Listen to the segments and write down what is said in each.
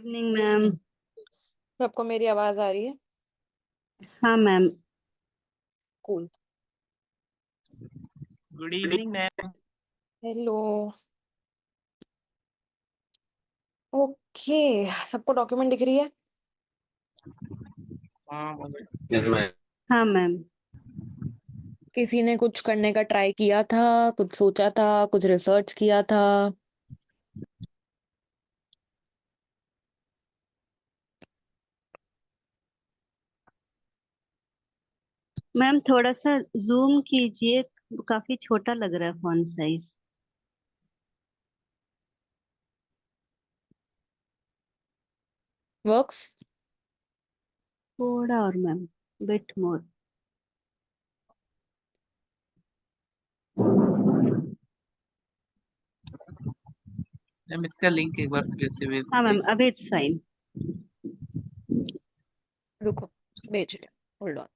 Evening ma'am. सबको मेरी आवाज आ रही है? हाँ ma'am. Cool. Good evening ma'am. Hello. Okay. सबको डॉक्यूमेंट दिख रही है? हाँ यस मैम। हाँ मैम। किसी ने कुछ करने का ट्राई किया था, कुछ सोचा था, कुछ रिसर्च किया था? मैम थोड़ा सा जूम कीजिए, काफी छोटा लग रहा है फॉन्ट साइज। वर्क्स। थोड़ा और मैम, बिट मोर। मैम इसका लिंक एक बार फिर से भेज हाँ मैम, दीजिए। अभी इट्स फाइन। रुको, भेज रही हूँ, होल्ड ऑन।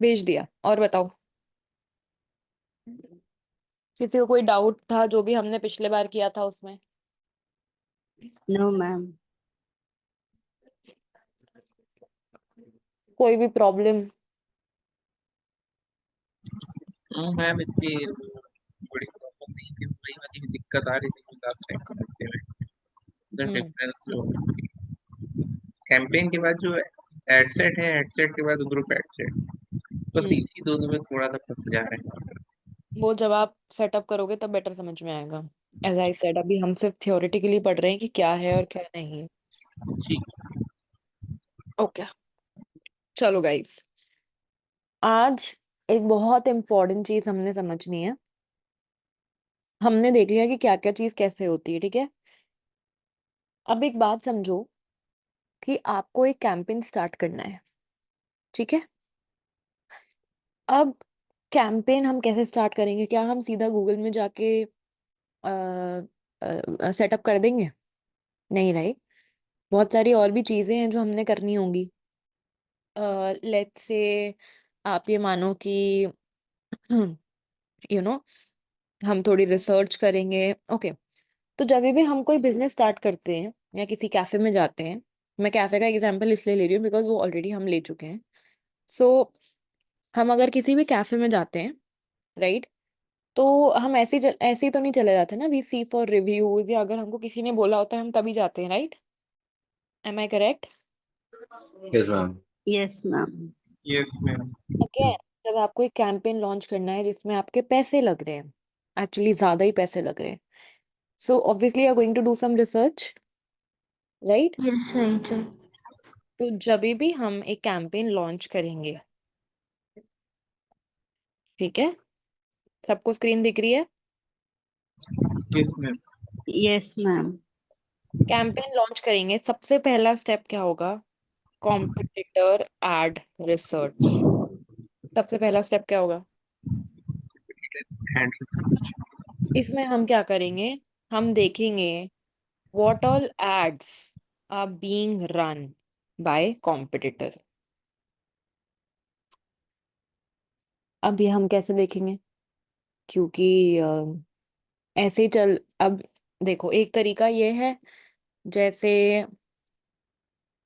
भेज दिया। और बताओ, किसी को कोई डाउट था जो भी हमने पिछले बार किया था उसमें? No ma'am. कोई भी प्रॉब्लम? मैम इतनी बड़ी प्रॉब्लम नहीं थी, वही वाली दिक्कत आ रही थी लास्ट टाइम समझते हुए। द हम्म डिफरेंस जो कैंपेन के बाद जो एडसेट है, एडसेट के बाद ग्रुप एडसेट, बस हम्म इसी दोनों में थोड़ा सा फंस जा रहे हैं। वो जब आप सेटअप करोगे तब बेटर समझ में आएगा। एज आई सेड, अभी हम सिर्फ थियोरेटिकली पढ़ रहे हैं कि क्या है और क्या नहीं है। जी। ओके, चलो गाइस, आज एक बहुत इम्पोर्टेंट चीज हमने समझनी है। हमने देख लिया कि क्या क्या चीज कैसे होती है, ठीक है? अब एक बात समझो कि आपको एक कैंपेन स्टार्ट करना है, ठीक है? अब कैंपेन हम कैसे स्टार्ट करेंगे? क्या हम सीधा गूगल में जाके सेटअप कर देंगे? नहीं, राइट। बहुत सारी और भी चीजें हैं जो हमने करनी होंगी। लेट्स से आप ये मानो कि यू नो हम थोड़ी रिसर्च करेंगे। ओके, तो जब भी हम कोई बिजनेस स्टार्ट करते हैं या किसी कैफे में जाते हैं, मैं कैफे का एग्जांपल इसलिए ले रही हूँ बिकॉज वो ऑलरेडी हम ले चुके हैं। सो हम अगर किसी भी कैफे में जाते हैं, राइट, तो हम ऐसे ही तो नहीं चले जाते ना। वी सी फॉर रिव्यूज, या अगर हमको किसी ने बोला होता है हम तभी जाते हैं, right? Am I correct? Yes ma'am. Yes ma'am. Yes ma'am. Again, जब आपको एक कैंपेन लॉन्च करना है जिसमें आपके पैसे लग रहे हैं, एक्चुअली ज्यादा ही पैसे लग रहे हैं, so obviously are going to do some research, right? Yes right right. तो जब भी हम एक कैंपेन लॉन्च करेंगे, ठीक है, सबको स्क्रीन दिख रही है? Yes ma'am. Yes ma'am. Campaign launch करेंगे, सबसे पहला स्टेप क्या होगा? Competitor ad research. सबसे पहला स्टेप क्या होगा? And research. इसमें हम क्या करेंगे? हम देखेंगे what all ads are being run by competitor. अब ये हम कैसे देखेंगे? क्योंकि ऐसे ही चल, अब देखो, एक तरीका ये है, जैसे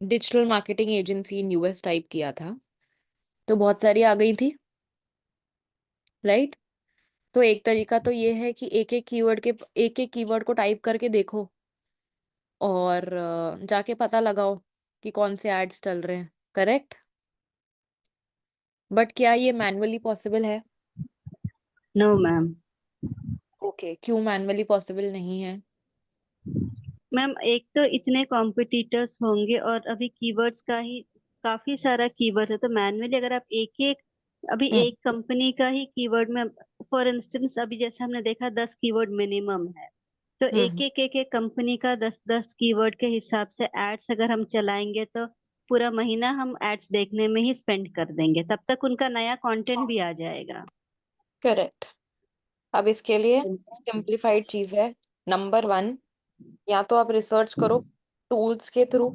digital marketing agency in US type किया था तो बहुत सारी आ गई थी, राइट? तो एक तरीका तो ये है कि एक एक कीवर्ड को टाइप करके देखो और जाके पता लगाओ कि कौन से एड्स चल रहे हैं, करेक्ट? बट क्या ये मैन्युअली पॉसिबल है? No ma'am. ओके, क्यों मैन्युअली पॉसिबल नहीं है? मैम एक तो इतने कॉम्पिटिटर्स होंगे और अभी कीवर्ड्स का ही काफी सारा कीवर्ड्स है, तो मैन्युअली अगर आप एक एक, अभी हम्म एक कंपनी का ही कीवर्ड में, फॉर इंस्टेंस अभी जैसे हमने देखा 10 कीवर्ड मिनिमम है, तो एक हम्म एक एक एक कंपनी का 10 10 कीवर्ड के हिसाब से एड्स अगर हम चलाएंगे तो पूरा महीना हम एड्स देखने में ही स्पेंड कर देंगे, तब तक उनका नया कंटेंट भी आ जाएगा। करेक्ट। अब इसके लिए सिंप्लीफाइड चीज है। नंबर वन, या तो आप रिसर्च करो टूल्स के थ्रू,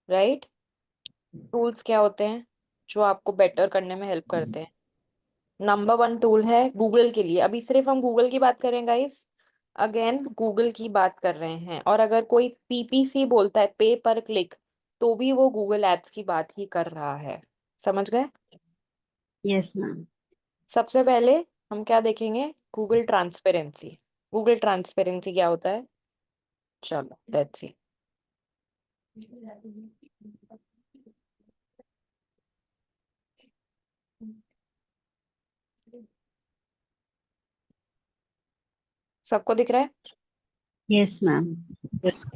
राइट? टूल्स क्या होते हैं जो आपको बेटर करने में हेल्प करते हैं? नंबर 1 टूल है गूगल के लिए, अभी सिर्फ हम गूगल की बात करें गाइस, अगेन गूगल की बात कर रहे हैं, और अगर कोई पीपीसी बोलता है पे पर क्लिक, तो भी वो गूगल एड्स की बात ही कर रहा है। समझ गए? Yes ma'am. सबसे पहले हम क्या देखेंगे? Google transparency. गूगल ट्रांसपेरेंसी क्या होता है? चलो लेट्स सी। सबको दिख रहा है? Yes ma'am.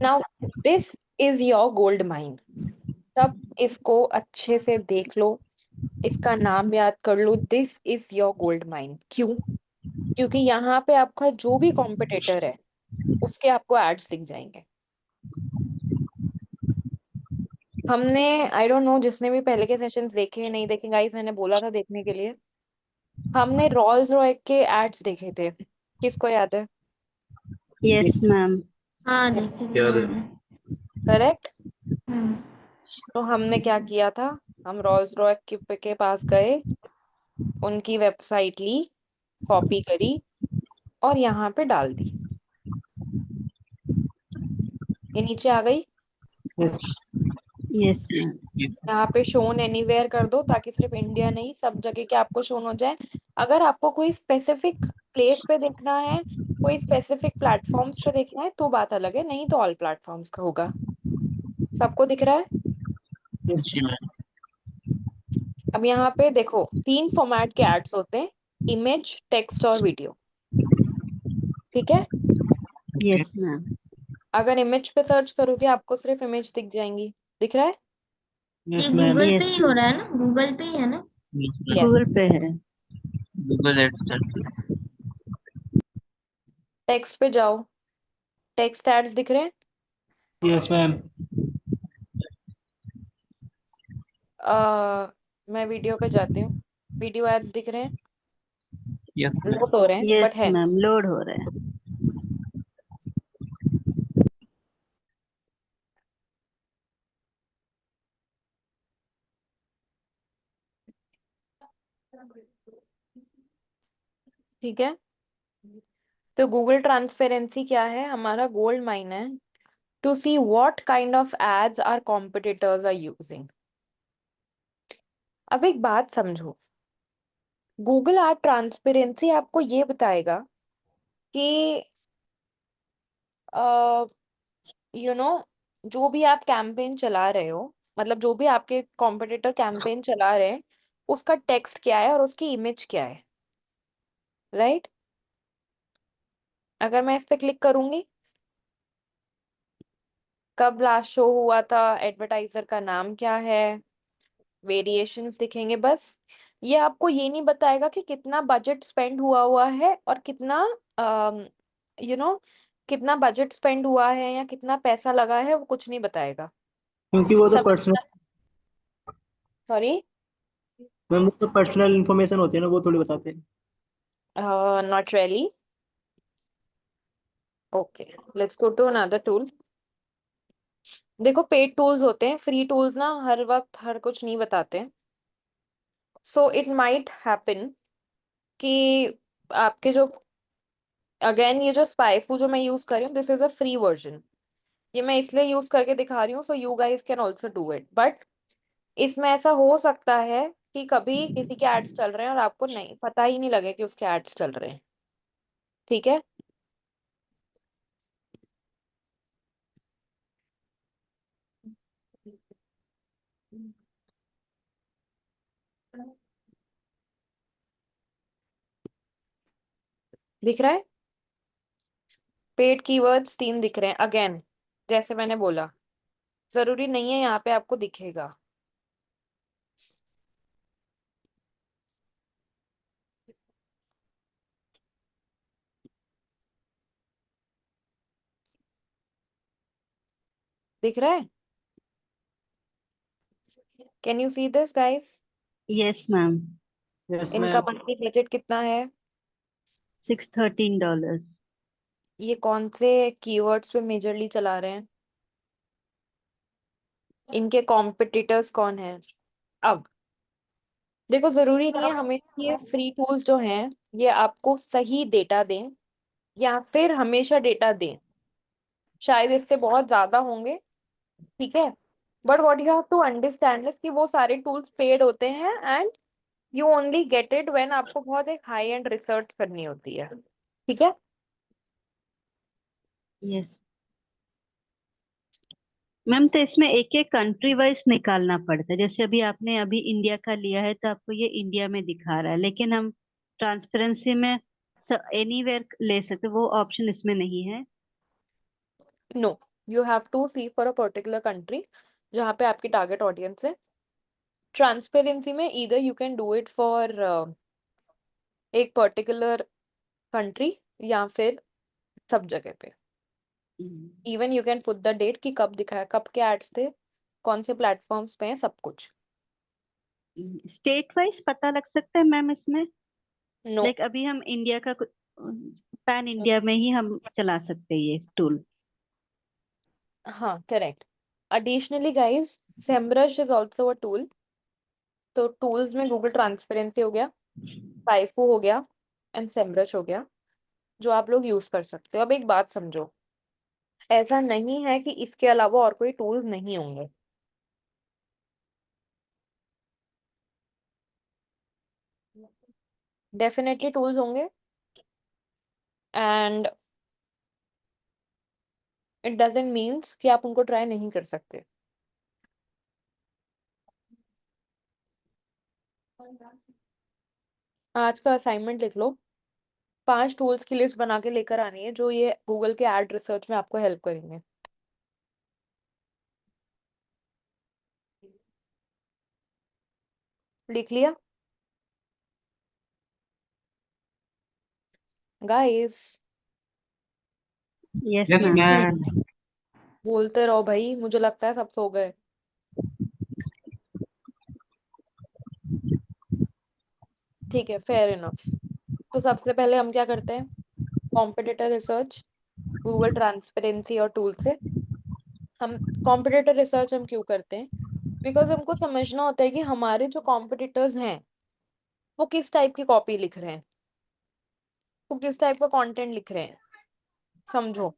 Now this is your gold mine. सब इसको अच्छे से देख लो, इसका नाम याद कर लो, this is your gold mine. क्यों? क्योंकि यहाँ पे आपका जो भी कॉम्पिटिटर है उसके आपको एड्स दिख जाएंगे। हमने, आई डोंट नो जिसने भी पहले के सेशंस देखे नहीं देखे गाइस, मैंने बोला था देखने के लिए, हमने रॉल्स रॉय के एड्स देखे थे, किसको याद है? Yes ma'am. हाँ देखे थे क्या मैंने। करेक्ट। हम्म। तो हमने क्या किया था, हम रॉल्स रॉय के पास गए, उनकी वेबसाइट ली, कॉपी करी और यहाँ पे डाल दी। ये नीचे आ गई। Yes ma'am. इस यहाँ पे शोन एनीवेयर कर दो ताकि सिर्फ इंडिया नहीं सब जगह के आपको शोन हो जाए। अगर आपको कोई स्पेसिफिक प्लेस पे देखना है, कोई स्पेसिफिक प्लेटफॉर्म्स पे देखना है तो बात अलग है, नहीं तो ऑल प्लेटफॉर्म्स का होगा। सबको दिख रहा है? जी मैम। अब यहाँ पे देखो 3 फॉर्मेट के एड्स होते हैं, इमेज, टेक्स्ट और वीडियो। ठीक है? Yes ma'am. अगर इमेज पे सर्च करोगे आपको सिर्फ इमेज दिख जाएंगी। दिख रहा है? ये गूगल पे यस ही हो रहा है ना, गूगल पे ही है ना? Yes ma'am. यस। गूगल पे है। गूगल एड्स चल रहा है। टेक्स्ट पे जाओ, टेक्स्ट एड्स दिख रहे हैं? Yes ma'am. मैं वीडियो पे जाती हूँ, वीडियो एड्स दिख रहे हैं? Yes ma'am. लोड हो रहे हैं बट यस है। मैम, लोड हो रहा है। ठीक है? तो गूगल ट्रांसपेरेंसी क्या है? हमारा गोल्ड माइन है to see what kind of ads are competitors are using. अब एक बात समझो, गूगल एड ट्रांसपेरेंसी आपको ये बताएगा कि यू नो जो भी आप कैंपेन चला रहे हो, मतलब जो भी आपके कॉम्पिटिटर कैंपेन चला रहे हैं, उसका टेक्स्ट क्या है और उसकी इमेज क्या है। राइट? अगर मैं इस पे क्लिक करूंगी, कब लास्ट शो हुआ था, एडवर्टाइजर का नाम क्या है, वेरिएशंस दिखेंगे बस। ये आपको ये नहीं बताएगा कि कितना बजट स्पेंड हुआ हुआ है और कितना यू नो कितना बजट स्पेंड हुआ है या कितना पैसा लगा है, वो कुछ नहीं बताएगा। क्योंकि वो तो समझ? पर्सनल, सॉरी, मैम वो तो पर्सनल इन्फॉर्मेशन होती है ना, वो थोड़ी बताते हैं। Not really. Okay, let's go to another tool. देखो पेड टूल्स होते हैं, फ्री टूल्स ना हर वक्त हर कुछ नहीं बताते। सो इट माइट हैपन कि आपके जो, अगेन ये जो स्पाइफू जो मैं यूज कर रही हूँ, this is a free version. ये मैं इसलिए यूज करके दिखा रही हूँ so you guys can also do it, but इसमें ऐसा हो सकता है कि कभी किसी के एड्स चल रहे हैं और आपको नहीं पता ही नहीं लगे कि उसके एड्स चल रहे हैं। ठीक है? दिख रहा है? पेड कीवर्ड्स 3 दिख रहे हैं। अगेन जैसे मैंने बोला, जरूरी नहीं है यहाँ पे आपको दिखेगा। दिख रहा है? Can you see this guys? Yes ma'am. Yes इनका मैम। मंथली बजट कितना है? $613। ये कौन से कीवर्ड्स पे मेजरली चला रहे हैं? इनके कॉम्पिटिटर्स कौन है। अब देखो, जरूरी नहीं है हमें ये फ्री टूल्स जो हैं ये आपको सही डेटा दें या फिर हमेशा डेटा दें, शायद इससे बहुत ज्यादा होंगे, ठीक है। But what you have to understand is कि वो सारे टूल्स पेड होते हैं and you only get it when आपको बहुत एक हाई एंड रिसर्च करनी होती है, ठीक है। यस मैम, तो इसमें एक एक कंट्री वाइज निकालना पड़ता है। जैसे अभी इंडिया का लिया है तो आपको ये इंडिया में दिखा रहा है, लेकिन हम ट्रांसपेरेंसी में एनीवेयर ले सकते, वो ऑप्शन इसमें नहीं है। No, you have to see for a particular country जहाँ पे आपकी टारगेट ऑडियंस है। ट्रांसपेरेंसी में either you can do it for एक पर्टिकुलर कंट्री या फिर सब जगह पे। Even you can put the date कि कब दिखाया, कब के एड्स थे, कौन से प्लेटफॉर्म्स पे हैं, सब कुछ। स्टेट वाइज पता लग सकता है मैम इसमें? नो, लाइक अभी हम इंडिया का पैन इंडिया में ही हम चला सकते हैं ये टूल। हाँ correct. Additionally guys, Semrush is also a tool. तो टूल्स में गूगल ट्रांसपेरेंसी हो गया, साइफू हो गया एंड सेमरश हो गया, जो आप लोग यूज कर सकते हो। अब एक बात समझो, ऐसा नहीं है कि इसके अलावा और कोई टूल्स नहीं होंगे। डेफिनेटली टूल्स होंगे एंड इट डजंट मीन्स कि आप उनको ट्राई नहीं कर सकते। आज का असाइनमेंट लिख लो, 5 टूल्स की लिस्ट बना के लेकर आनी है जो ये गूगल के एड रिसर्च में आपको हेल्प करेंगे। लिख लिया guys? Yes yes ma'am. Ma'am. बोलते रहो भाई, मुझे लगता है सब सो गए। ठीक है, फेयर इनफ। तो सबसे पहले हम क्या करते हैं, कॉम्पिटिटर रिसर्च, गूगल ट्रांसपेरेंसी और टूल से। हम कॉम्पिटिटर रिसर्च हम क्यों करते हैं, बिकॉज हमको समझना होता है कि हमारे जो कॉम्पिटिटर्स हैं वो किस टाइप की कॉपी लिख रहे हैं, वो किस टाइप का कंटेंट लिख रहे हैं, समझो।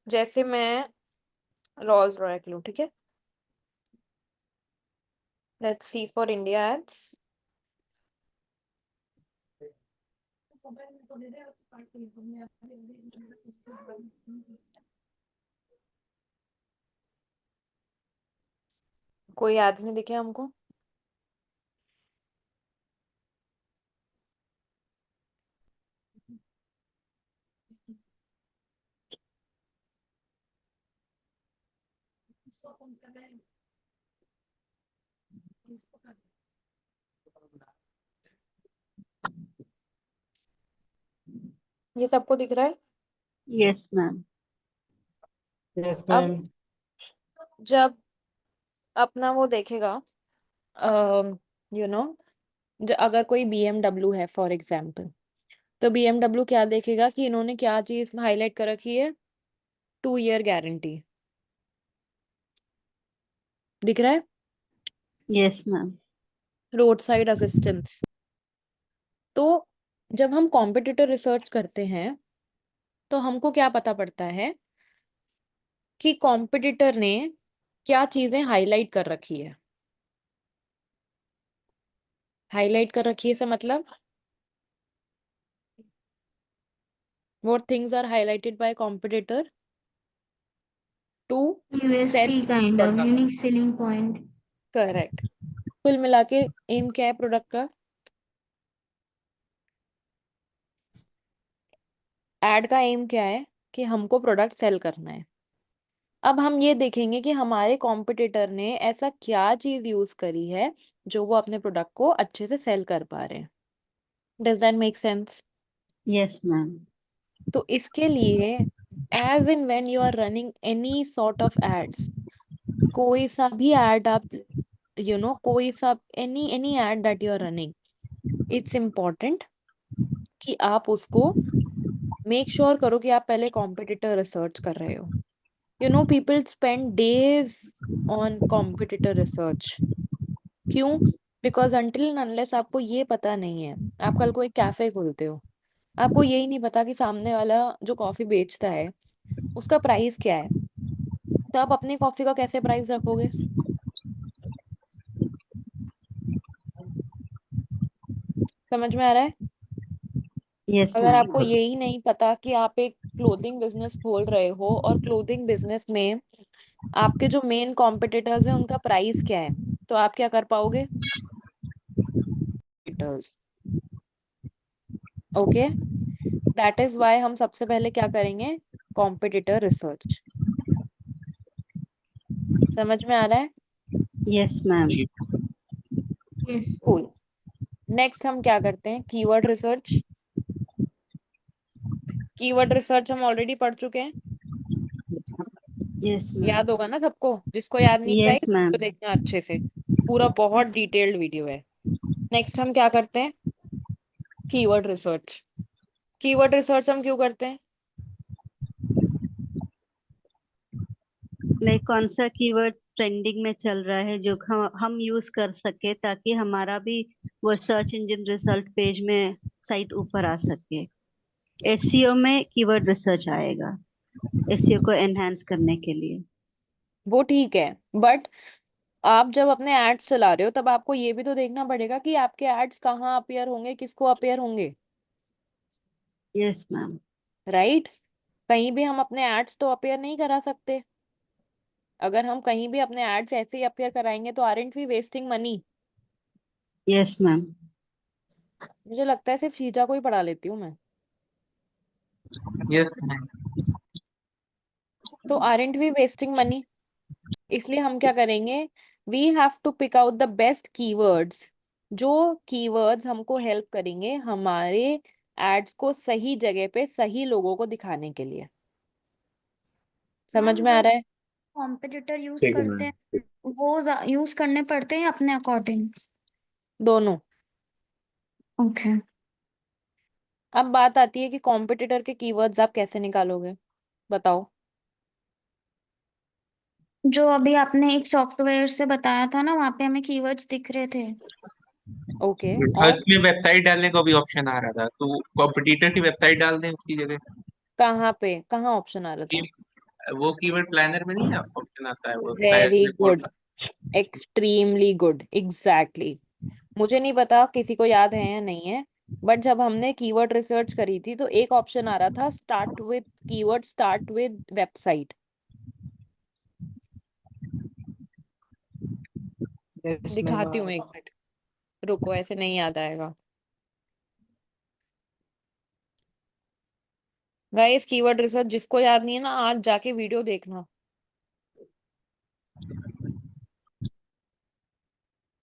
जैसे मैं रोल्स रॉयस लूं, ठीक है, let's see for India ads. कोई एड्स नहीं दिखे हमको। ये सबको दिख रहा है? Yes ma'am. यस अब मैम। जब अपना वो देखेगा, यू नो, अगर कोई BMW है फॉर एग्जाम्पल, तो BMW क्या देखेगा कि इन्होंने क्या चीज हाईलाइट कर रखी है, 2 ईयर गारंटी। दिख रहा है? Yes ma'am. Road side assistance. तो जब हम कॉम्पिटिटर रिसर्च करते हैं तो हमको क्या पता पड़ता है कि कॉम्पिटिटर ने क्या चीजें हाईलाइट कर रखी है। हाईलाइट कर रखी है से मतलब what things are highlighted by competitor to sell USP kind the of unique selling point. correct। कुल मिला के एम क्या है प्रोडक्ट का, एड का एम क्या है कि हमको प्रोडक्ट सेल करना है। अब हम ये देखेंगे कि हमारे कॉम्पिटिटर ने ऐसा क्या चीज यूज करी है जो वो अपने प्रोडक्ट को अच्छे से सेल कर पा रहे हैं। Does that make sense? Yes ma'am. तो इसके लिए as in when you are running any sort of ads, कोई सा भी एड आप कोई सा any ad that you are running, it's important कि आप उसको मेक श्योर करो कि आप पहले कॉम्पिटिटर रिसर्च कर रहे हो। You know people spend days on competitor research. क्यों? बिकॉज अनटिल अनलेस आपको ये पता नहीं है, आप कल को एक कैफे खोलते हो, आपको यही नहीं पता कि सामने वाला जो कॉफी बेचता है उसका प्राइस क्या है, तो आप अपनी कॉफी का कैसे प्राइस रखोगे? समझ में आ रहा है? यस अगर मैम। आपको यही नहीं पता कि आप एक क्लोथिंग बिजनेस खोल रहे हो और क्लोथिंग बिजनेस में आपके जो मेन कॉम्पिटिटर्स हैं उनका प्राइस क्या है, तो आप क्या कर पाओगे? ओके, दैट इज वाई हम सबसे पहले क्या करेंगे? Competitor research. समझ में आ रहा है? Yes ma'am. जी। यस। कूल। नेक्स्ट हम क्या करते हैं? Keyword research. कीवर्ड रिसर्च हम ऑलरेडी पढ़ चुके हैं, यस मैम। याद होगा ना सबको? जिसको याद नहीं यस गाइस मैम। तो देखना अच्छे से, पूरा बहुत डिटेल्ड वीडियो है। नेक्स्ट हम क्या करते हैं? Keyword research. कीवर्ड रिसर्च हम क्यों करते हैं? लाइक कौन सा कीवर्ड ट्रेंडिंग में चल रहा है जो हम यूज कर सके, ताकि हमारा भी वो सर्च इंजन रिजल्ट पेज में साइट ऊपर आ सके। एसईओ में कीवर्ड रिसर्च आएगा, एसईओ को एनहांस करने के लिए। वो ठीक है, बट आप जब अपने एड्स चला रहे हो तब आपको ये भी तो देखना पड़ेगा कि आपके एड्स कहाँ अपीयर होंगे, किसको अपीयर होंगे, यस मैम। राइट? कहीं भी हम अपने एड्स तो अपीयर नहीं करा सकते। अगर हम कहीं भी अपने एड्स ऐसे ही अपीयर कराएंगे तो aren't we wasting money? Yes ma'am. मुझे लगता है सिर्फ शीजा को ही पढ़ा लेती हूँ मैं। Yes ma'am. तो आरंट वी वेस्टिंग मनी? इसलिए हम क्या करेंगे? We have to pick out the best keywords, जो कीवर्ड्स हमको हेल्प करेंगे हमारे एड्स को सही जगह पे सही लोगों को दिखाने के लिए। समझ मैम में आ जो रहा है? कॉम्पिटिटर यूज ठीक है करते मैम। हैं वो यूज करने पड़ते हैं अपने अकॉर्डिंग? दोनों। ओके। अब बात आती है कि कॉम्पिटिटर के कीवर्ड्स आप कैसे निकालोगे, बताओ। जो अभी आपने एक सॉफ्टवेयर से बताया था ना, वहां पे हमें कीवर्ड्स दिख रहे थे। ओके, हाँ, और इसमें वेबसाइट डालने का भी ऑप्शन आ रहा था, तो कॉम्पिटिटर की वेबसाइट डाल दें उसकी जगह। कहाँ पे, कहाँ ऑप्शन आ रहा कि था? वो कीवर्ड प्लानर में नहीं ऑप्शन आता है, वो शायद very report. Good, extremely good, exactly. मुझे नहीं पता किसी को याद है या नहीं है, बट जब हमने कीवर्ड रिसर्च करी थी तो एक ऑप्शन आ रहा था, start with keyword, start with website. Yes ma'am. दिखाती हूँ, एक मिनट रुको, ऐसे नहीं याद आएगा गाइस। कीवर्ड रिसर्च जिसको याद नहीं है ना, आज जाके वीडियो देखना।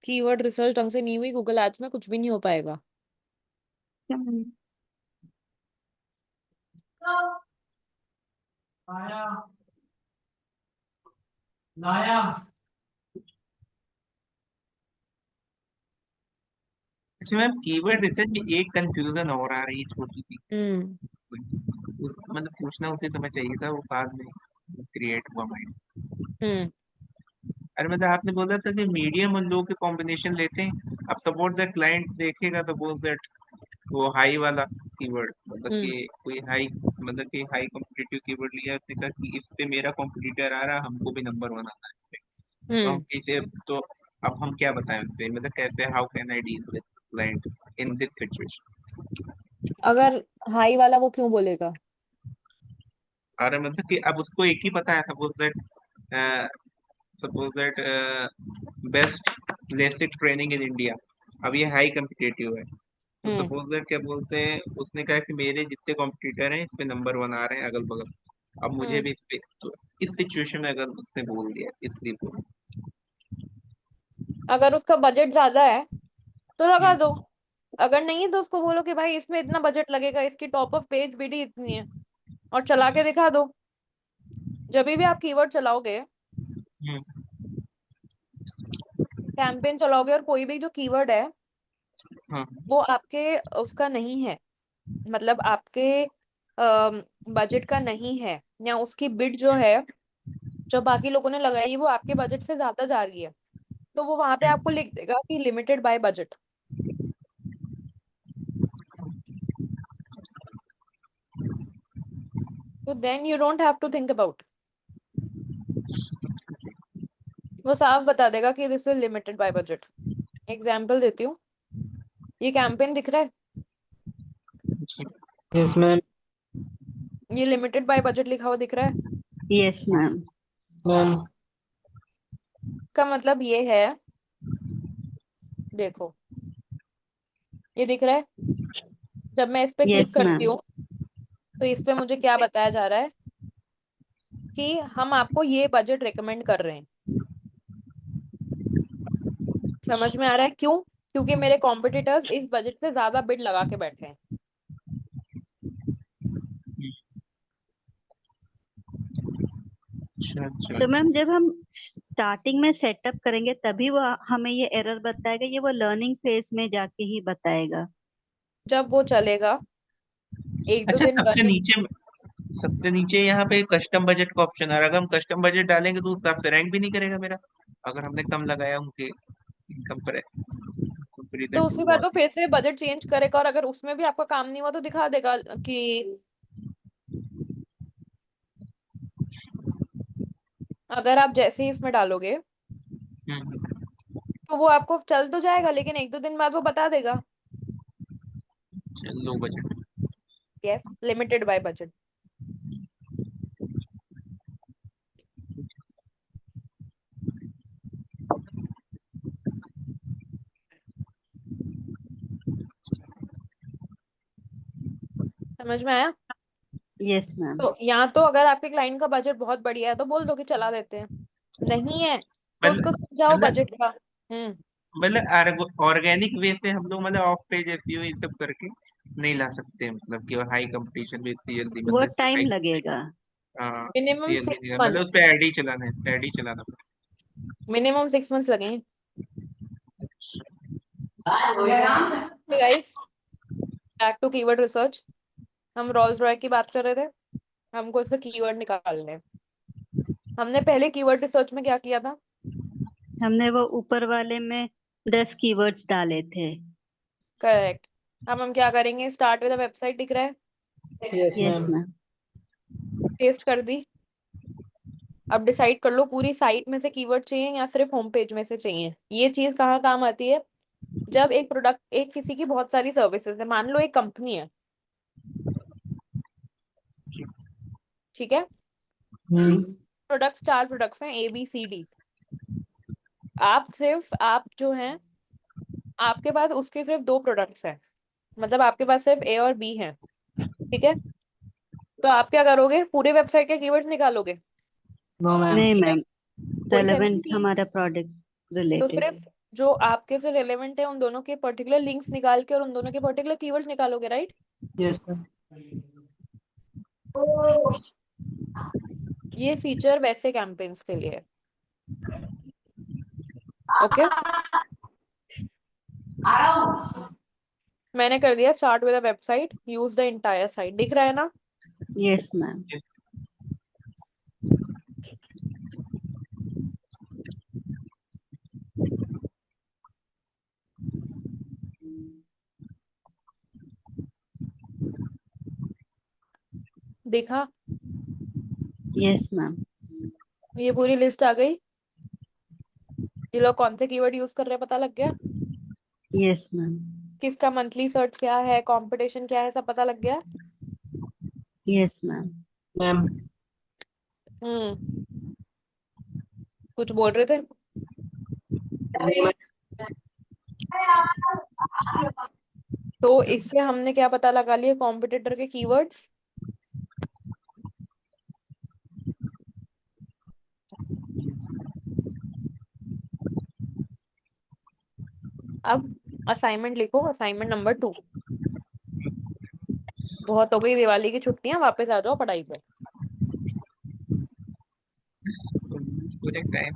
कीवर्ड रिसर्च ढंग से नहीं हुई गूगल एड्स में कुछ भी नहीं हो पाएगा। अच्छा मैम, कीवर्ड रिसर्च में एक कंफ्यूजन और आ रही है छोटी सी। हम्म। मतलब पूछना उसे समय चाहिए था, वो बाद में क्रिएट हुआ माइंड। हम्म। अरे मतलब आपने बोला था कि मीडियम और लो के कॉम्बिनेशन लेते हैं। अब सपोर्ट द क्लाइंट देखेगा तो बोल दैट वो हाई वाला कीवर्ड, मतलब हम्म। कि कोई हाई, मतलब कि हाई कॉम्पिटिटिव कीवर्ड लिया, उसने कहा कि इस पे मेरा कॉम्पिटिटर आ रहा, हमको भी नंबर 1 आना है इस पे। तो हम हम्म। कैसे, तो अब हम क्या बताएं उससे, मतलब कैसे, how can I deal with client in this situation. अगर हाई वाला वो क्यों बोलेगा? अरे मतलब कि अब उसको एक ही पता है, suppose that best LASIK training in India. अब ये हाई कॉम्पिटिटिव है, तो हम्म। सपोज दैट क्या बोलते हैं, उसने कहा कि मेरे जितने कॉम्पिटिटर हैं इस पे नंबर 1 आ रहे हैं अगल बगल, अब मुझे हम्म। भी इस पे, तो इस सिचुएशन में अगर उसने बोल दिया इसलिए बोल। अगर उसका बजट ज्यादा है तो लगा हम्म। दो, अगर नहीं है तो उसको बोलो कि भाई इसमें इतना बजट लगेगा, इसकी टॉप ऑफ पेज बीडी इतनी है, और चला के दिखा दो। जब भी आप कीवर्ड चलाओगे, हम्म। कैंपेन चलाओगे, और कोई भी जो कीवर्ड है हाँ। वो आपके उसका नहीं है, मतलब आपके बजट का नहीं है, या उसकी बिड जो है, जो बाकी लोगों ने लगाई है, वो आपके बजट से ज्यादा जा रही है, तो वो वहां पे आपको लिख देगा कि लिमिटेड बाय बजट। तो then you don't have to think about, वो साफ बता देगा कि this is limited by budget. Example देती हूँ, ये कैंपेन दिख रहा है, यस मैम। ये लिमिटेड बाय बजट लिखा हुआ दिख रहा है। Yes ma'am. मैम इसका मतलब ये है, देखो ये दिख रहा है, जब मैं इस पे क्लिक यस करती मैम। हूँ तो इस पे मुझे क्या बताया जा रहा है कि हम आपको ये बजट रिकमेंड कर रहे हैं। समझ में आ रहा है क्यों? क्योंकि मेरे कॉम्पिटिटर्स इस बजट से ज्यादा बिड लगा के बैठे हैं। अच्छा अच्छा तो अच्छा। मैम जब हम स्टार्टिंग में सेटअप करेंगे तभी वो हमें ये एरर बताएगा, ये वो लर्निंग फेज में जाके ही बताएगा? जब वो चलेगा एक दो अच्छा, दिन रनिंग। सबसे नीचे यहाँ पे कस्टम बजट का ऑप्शन है, अगर हम कस्टम बजट डालेंगे तो उस हिसाब से रैंक भी नहीं करेगा मेरा, अगर हमने कम लगाया उनके इनकम पर तो कंपेरिजन उसके टू बाद तो वहाँ। फिर से बजट चेंज करेगा, और अगर उसमें भी आपका काम नहीं हुआ तो दिखा देगा कि अगर आप जैसे ही इसमें डालोगे तो वो आपको चल तो जाएगा, लेकिन एक दो दिन बाद वो बता देगा low budget. Yes limited by budget. समझ में आया? Yes ma'am. तो यहाँ तो अगर आपके क्लाइंट का बजट बहुत बढ़िया है तो बोल दो कि चला देते हैं, नहीं है तो उसको मतलब समझाओ मतलब बजट का। हम्म। मतलब ऑर्गेनिक वे से हम लोग मतलब ऑफ पेज एसईओ ये सब करके नहीं ला सकते, मतलब कि हाई कंपटीशन में इतनी जल्दी, वो मतलब कि टाइम हाई, लगेगा। हाँ मिनिमम इतनी जल्दी नहीं, मतलब उस 6 मंथ्स, पे ऐड ही चलाना है, ऐड ही चलाना मिनिमम 6 मंथ्स लगेंगे। Guys back to keyword research, हम रोल्स रॉय की बात कर रहे थे, हमको इसका कीवर्ड निकालने हैं। हमने पहले कीवर्ड रिसर्च में क्या किया था? हमने वो ऊपर वाले में 10 कीवर्ड्स डाले थे। करेक्ट। अब हम क्या करेंगे, स्टार्ट विद वेबसाइट दिख रहा है, yes yes ma'am. Ma'am. Paste कर दी। अब डिसाइड कर लो पूरी साइट में से कीवर्ड चाहिए या सिर्फ होम पेज में से चाहिए। ये चीज कहाँ काम आती है, जब एक प्रोडक्ट, एक किसी की बहुत सारी सर्विसेज है, मान लो एक कंपनी है, ठीक है, प्रोडक्ट्स 4 प्रोडक्ट्स हैं ABCD। आप जो हैं, आपके पास उसके सिर्फ 2 प्रोडक्ट्स हैं, मतलब आपके पास सिर्फ A और B हैं, ठीक है, तो आप क्या करोगे, पूरे वेबसाइट के कीवर्ड्स निकालोगे? No ma'am. नहीं मैम, कोई सेंस रेलेवेंट नहीं है। हमारा प्रोडक्ट्स तो रिलेटेड। सिर्फ जो आपके से रिलेवेंट है उन दोनों के पर्टिकुलर लिंक्स निकाल के और उन दोनों के पर्टिकुलर कीवर्ड्स निकालोगे, राइट? Yes ma'am. ये फीचर वैसे कैंपेन्स के लिए है। ओके, मैंने कर दिया start with a website, use the entire site, दिख रहा है ना? Yes ma'am. देखा? Yes ma'am. ये पूरी लिस्ट आ गई, ये लोग कौन से कीवर्ड यूज कर रहे हैं पता लग गया, यस मैम। किसका मंथली सर्च क्या है, कंपटीशन क्या है, सब पता लग गया। Yes ma'am. मैम हम्म, कुछ बोल रहे थे? तो इससे हमने क्या पता लगा लिया, कॉम्पिटिटर के कीवर्ड्स। अब असाइनमेंट लिखो, असाइनमेंट नंबर 2। बहुत हो गई दिवाली की छुट्टियां, वापस आ जाओ पढ़ाई पे। पूरे टाइम।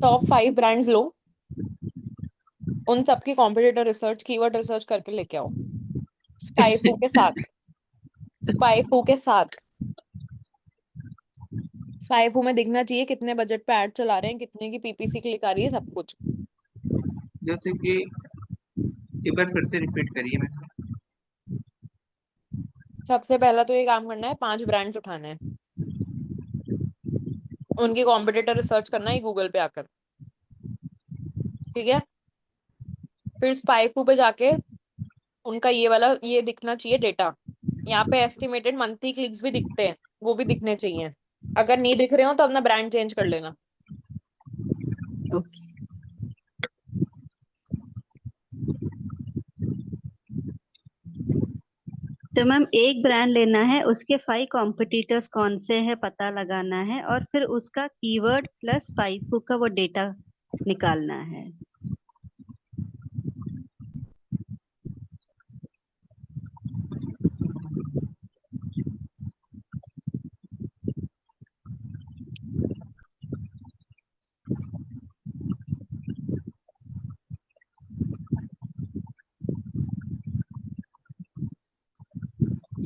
टॉप 5 ब्रांड्स लो, उन सबकी कॉम्पिटिटर रिसर्च, कीवर्ड रिसर्च करके लेके आओ स्पाइफू के साथ। स्पाइफू के साथ स्पाइफू में दिखना चाहिए कितने बजट पे ऐड चला रहे हैं, कितने की पीपीसी क्लिक आ रही है, सब कुछ। जैसे कि एक बार फिर से रिपीट करिए मैम। सबसे पहला तो ये काम करना है, 5 ब्रांड्स उठाने हैं, उनकी कॉम्पिटिटर रिसर्च करना है गूगल पे आकर, ठीक है। फिर स्पाइफू पे जाके उनका ये वाला ये दिखना चाहिए डेटा। यहाँ पे एस्टिमेटेड मंथली क्लिक्स भी दिखते हैं, वो भी दिखने चाहिए। अगर नहीं दिख रहे हो तो अपना ब्रांड चेंज कर लेना। ओके। तो मैम एक ब्रांड लेना है, उसके 5 कॉम्पिटिटर्स कौन से हैं पता लगाना है, और फिर उसका कीवर्ड प्लस पाइपू का वो डेटा निकालना है।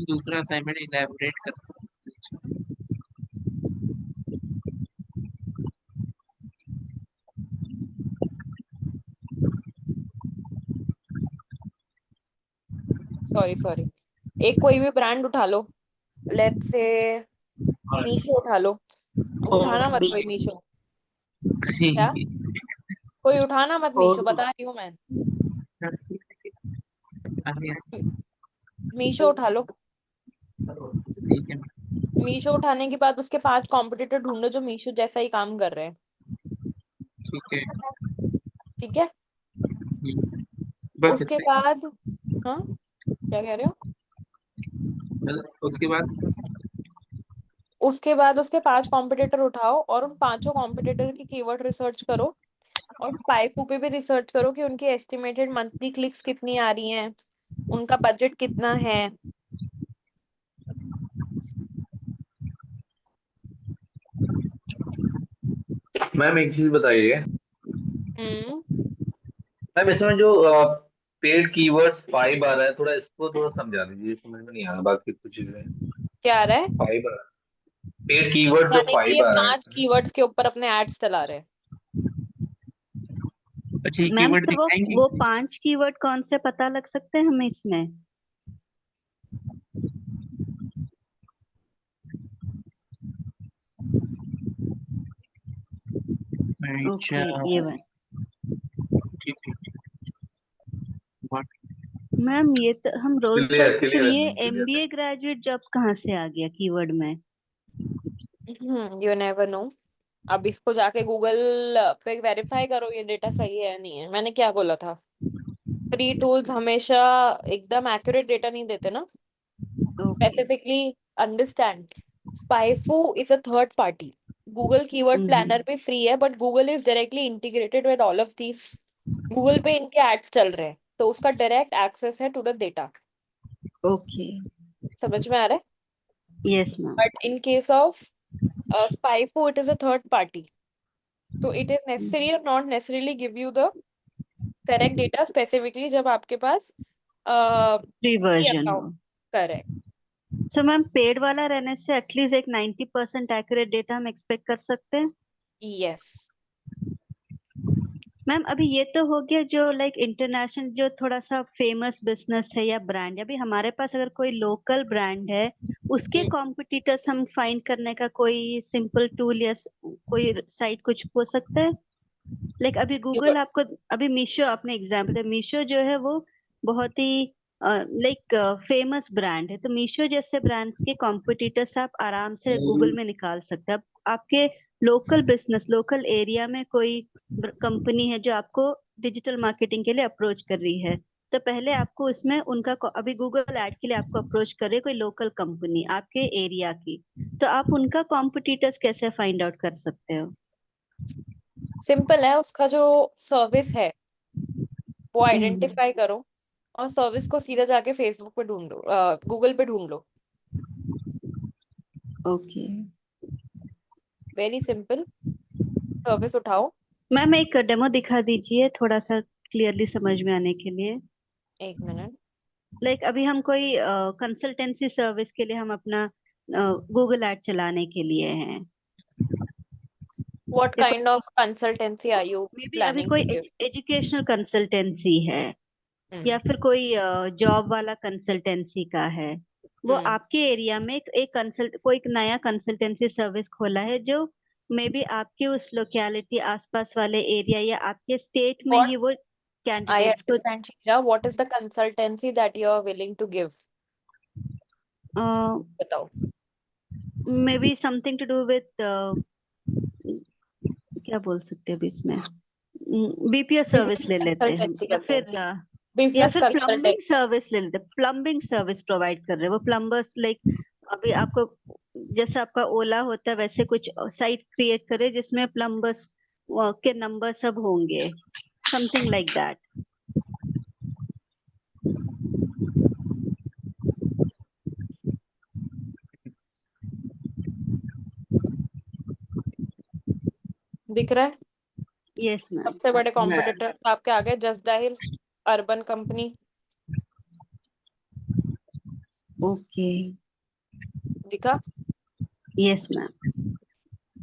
दूसरा असाइनमेंट इलैबोरेट करता हूँ। सॉरी, एक कोई भी ब्रांड उठा लो, लेट्स से मीशो उठा लो। उठाना मत कोई मीशो, क्या कोई उठाना मत मीशो, बता रही हूँ मैं। मीशो उठा लो। ठीक है। मीशो उठाने के बाद उसके 5 कॉम्पिटिटर ढूंढो जो मीशो जैसा ही काम कर रहे हैं, ठीक है। ठीक है। बस उसके इतना ही। बाद, हाँ क्या कह रहे हो? उसके बाद उसके बाद उसके 5 कॉम्पिटिटर उठाओ और उन 5 कॉम्पिटिटर की कीवर्ड रिसर्च करो, और स्पाइफू पे भी रिसर्च करो कि उनकी एस्टिमेटेड मंथली क्लिक्स कितनी आ रही हैं, उनका बजट कितना है। मैम एक चीज बताइए। हम्म मैम इसमें जो पेड कीवर्ड्स 5 आ रहा है, थोड़ा इसको थोड़ा समझा दीजिए, समझ में नहीं आ रहा बाकी कुछ चीजें। क्या आ रहा है? 5 आ रहा है, पेड कीवर्ड जो यानी कि 5 ये आ रहा है 5 इसमें। कीवर्ड्स के ऊपर अपने एड्स चला रहे हैं। अच्छा ये मैम कीवर्ड तो दिखाएंगे। वो 5 कीवर्ड कौन से पता लग सकते हैं हमें इसमें? अच्छा ओके, ये वन। ठीक है। What? मैम ये तो हम रोज क्लियर रोज, फिर क्लियर ये ma'am, clear. MBA graduate jobs कहाँ से आ गया कीवर्ड में? You never know. अब इसको जाके गूगल पे वेरीफाई करो ये डेटा सही है या नहीं है। मैंने क्या बोला था, फ्री टूल्स हमेशा एकदम एक्यूरेट डेटा नहीं देते ना। Okay. Specifically understand, SpyFu is a third party. Google keyword planner पे फ्री है, but Google is directly integrated with all of this. Google पे इनके एड्स चल रहे हैं, तो उसका डायरेक्ट एक्सेस है टू द डेटा। ओके। समझ में आ रहा है? Yes ma'am. But in case of SpyFu it is a third party, तो इट इज नेसेसरी और not necessarily give you the correct data specifically जब आपके पास फ्री वर्जन हो। Account. Correct. So ma'am paid वाला रहने से एटलीस्ट एक 90% accurate data हम एक्सपेक्ट कर सकते हैं। यस। मैम अभी ये तो हो गया जो लाइक इंटरनेशनल, जो थोड़ा सा फेमस बिजनेस है या ब्रांड है। अभी हमारे पास अगर कोई लोकल ब्रांड है, उसके कॉम्पिटिटर्स हम फाइंड करने का कोई सिंपल टूल या कोई साइट कुछ हो सकता है? लाइक अभी गूगल आपको, अभी मीशो आपने एग्जाम्पल है, मीशो जो है वो बहुत ही लाइक फेमस ब्रांड है, तो मीशो जैसे ब्रांड्स के कॉम्पिटिटर्स आप आराम से गूगल में निकाल सकते हैं। अब आपके लोकल बिजनेस, लोकल एरिया में कोई कंपनी है जो आपको डिजिटल मार्केटिंग के लिए अप्रोच कर रही है, तो पहले आपको उसमें उनका अभी गूगल ऐड के लिए आपको अप्रोच कर रही है कोई लोकल कंपनी आपके एरिया की, तो आप उनका कॉम्पिटिटर्स कैसे फाइंड आउट कर सकते हो? सिंपल है, उसका जो सर्विस है वो हम्म। आइडेंटिफाई करो और सर्विस को सीधा जाके फेसबुक पे ढूंढ लो, गूगल पे ढूंढ लो। Okay very simple. सर्विस उठाओ। मैम एक डेमो दिखा दीजिए थोड़ा सा, क्लियरली समझ में आने के लिए। एक मिनट। लाइक अभी हम कोई कंसल्टेंसी सर्विस के लिए हम अपना गूगल एड चलाने के लिए हैं। What या kind of consultancy are you may be अभी planning कोई to give? एजुकेशनल कंसल्टेंसी है या हम्म फिर कोई जॉब वाला कंसल्टेंसी का है, वो हम्म आपके एरिया में एक कोई नया कंसल्टेंसी सर्विस खोला है जो मे बी आपके उस लोकेलिटी आसपास वाले एरिया या आपके स्टेट में What ही वो I कैंडिडेट्स को understand, Shija. What is the consultancy that you are willing to give? बताओ। May be something to do with क्या बोल सकते हैं अभी इसमें, बीपीओ सर्विस बिजनेस ले लेते हैं हम, कंसल्टेंसी या करते हैं, फिर ठीक है। या बिजनेस फिर प्लम्बिंग कंसल्टेंसी। सर्विस ले लेते हैं। प्लम्बिंग सर्विस प्रोवाइड कर रहे हैं वो प्लम्बर्स, लाइक अभी आपको जैसे आपका ओला होता है वैसे कुछ साइट क्रिएट करे जिसमें प्लम्बर्स के नंबर सब होंगे, समथिंग लाइक दैट। दिख रहा है? Yes ma'am. सबसे बड़े मैं कॉम्पिटिटर आपके आगे जस्ट डायल, अर्बन कंपनी, ओके। दिखा? Yes ma'am.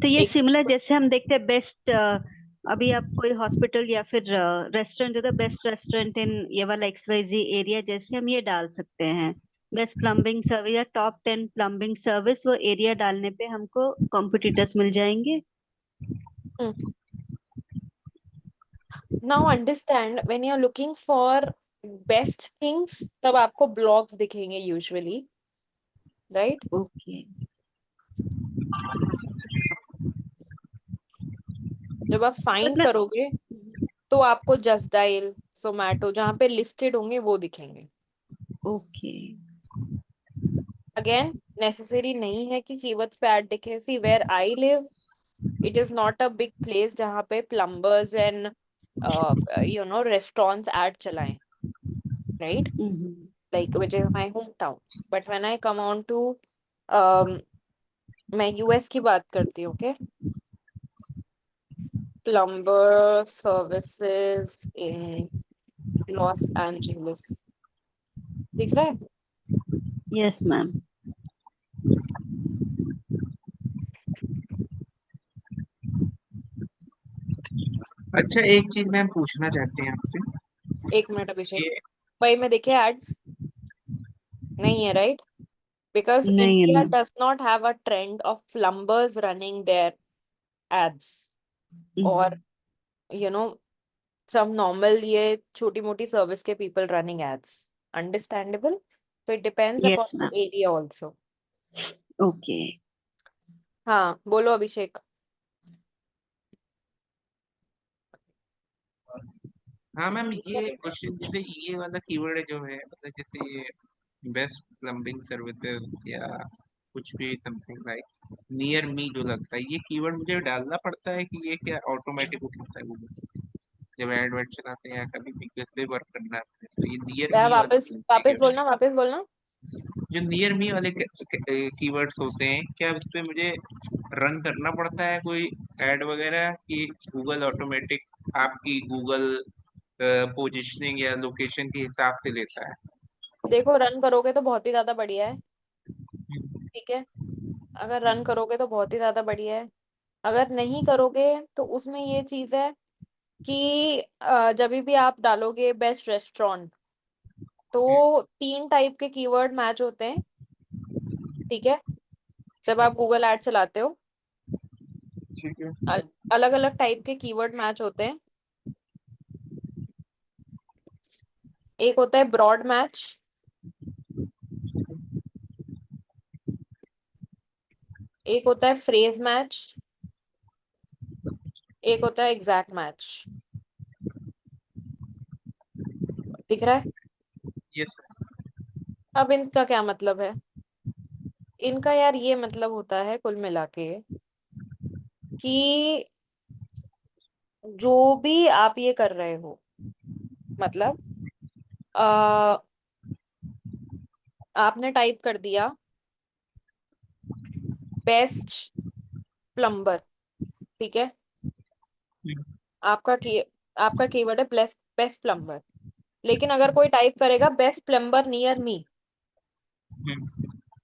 तो ये एक सिमिलर जैसे हम देखते हैं बेस्ट, अभी आप कोई हॉस्पिटल या फिर रेस्टोरेंट होता है, बेस्ट रेस्टोरेंट इन ये वाला XYZ एरिया, जैसे हम ये डाल सकते हैं बेस्ट प्लम्बिंग सर्विस या टॉप 10 प्लम्बिंग सर्विस, वो एरिया डालने पे हमको कॉम्पिटिटर्स मिल जाएंगे। Now understand, when you are looking for best things तब आपको ब्लॉग्स दिखेंगे यूजुअली, राइट? ओके। जब आप बट फाइंड मैं करोगे तो आपको जस्ट डायल, जोमैटो जहाँ पे लिस्टेड होंगे वो दिखेंगे। ओके। अगेन नेसेसरी नहीं है कि कीवर्ड्स पे ऐड दिखे। See where I live, it is not a big place जहाँ पे प्लम्बर्स एंड रेस्टोरेंट्स ऐड चलाएं, right? Like which is my hometown. But when I come on to मैं US की बात करती हूँ, okay? Plumber services in Los Angeles, दिख रहा है? Yes ma'am. अच्छा, एक चीज मैम पूछना चाहते हैं आपसे। एक मिनट अभिषेक, ये भाई मैं देखे एड्स नहीं है, राइट? Because नहीं है India ma'am. does not have a trend of plumbers running their ads or you know some normal ये छोटी मोटी service के people running ads. Understandable? So it depends upon yes the ma'am. area also. Okay. हाँ बोलो अभिषेक। हाँ ma'am, ये question जैसे ये वाला कीवर्ड जो है, मतलब जैसे ये बेस्ट प्लम्बिंग सर्विसेज या कुछ भी समथिंग लाइक नियर मी जो लगता है, ये कीवर्ड मुझे डालना पड़ता है कि ये क्या ऑटोमेटिक उठाता है गूगल जब एड चलाते हैं या कभी भी किस पे वर्क करना है? तो ये नियर क्या? मी वाले वापस बोलना। जो नियर मी वाले कीवर्ड्स होते हैं, क्या उस पे मुझे रन करना पड़ता है कोई एड वगैरह, कि गूगल ऑटोमेटिक आपकी गूगल पोजीशनिंग या लोकेशन के हिसाब से लेता है? देखो रन करोगे तो बहुत ही ज्यादा बढ़िया है, ठीक है? अगर रन करोगे तो बहुत ही ज्यादा बढ़िया है। अगर नहीं करोगे तो उसमें ये चीज है कि जब भी आप डालोगे बेस्ट रेस्टोरेंट तो 3 टाइप के कीवर्ड मैच होते हैं, ठीक है? जब आप गूगल ऐड चलाते हो ठीक है। अलग अलग टाइप के कीवर्ड मैच होते हैं। एक होता है ब्रॉड मैच, एक होता है फ्रेज मैच, एक होता है एग्जैक्ट मैच। दिख रहा है? यस। अब इनका क्या मतलब है? इनका यार ये मतलब होता है कुल मिला के कि जो भी आप ये कर रहे हो, मतलब आपने टाइप कर दिया बेस्ट प्लम्बर, ठीक है? आपका कीवर्ड है बेस्ट प्लम्बर, लेकिन अगर कोई टाइप करेगा बेस्ट प्लम्बर नियर मी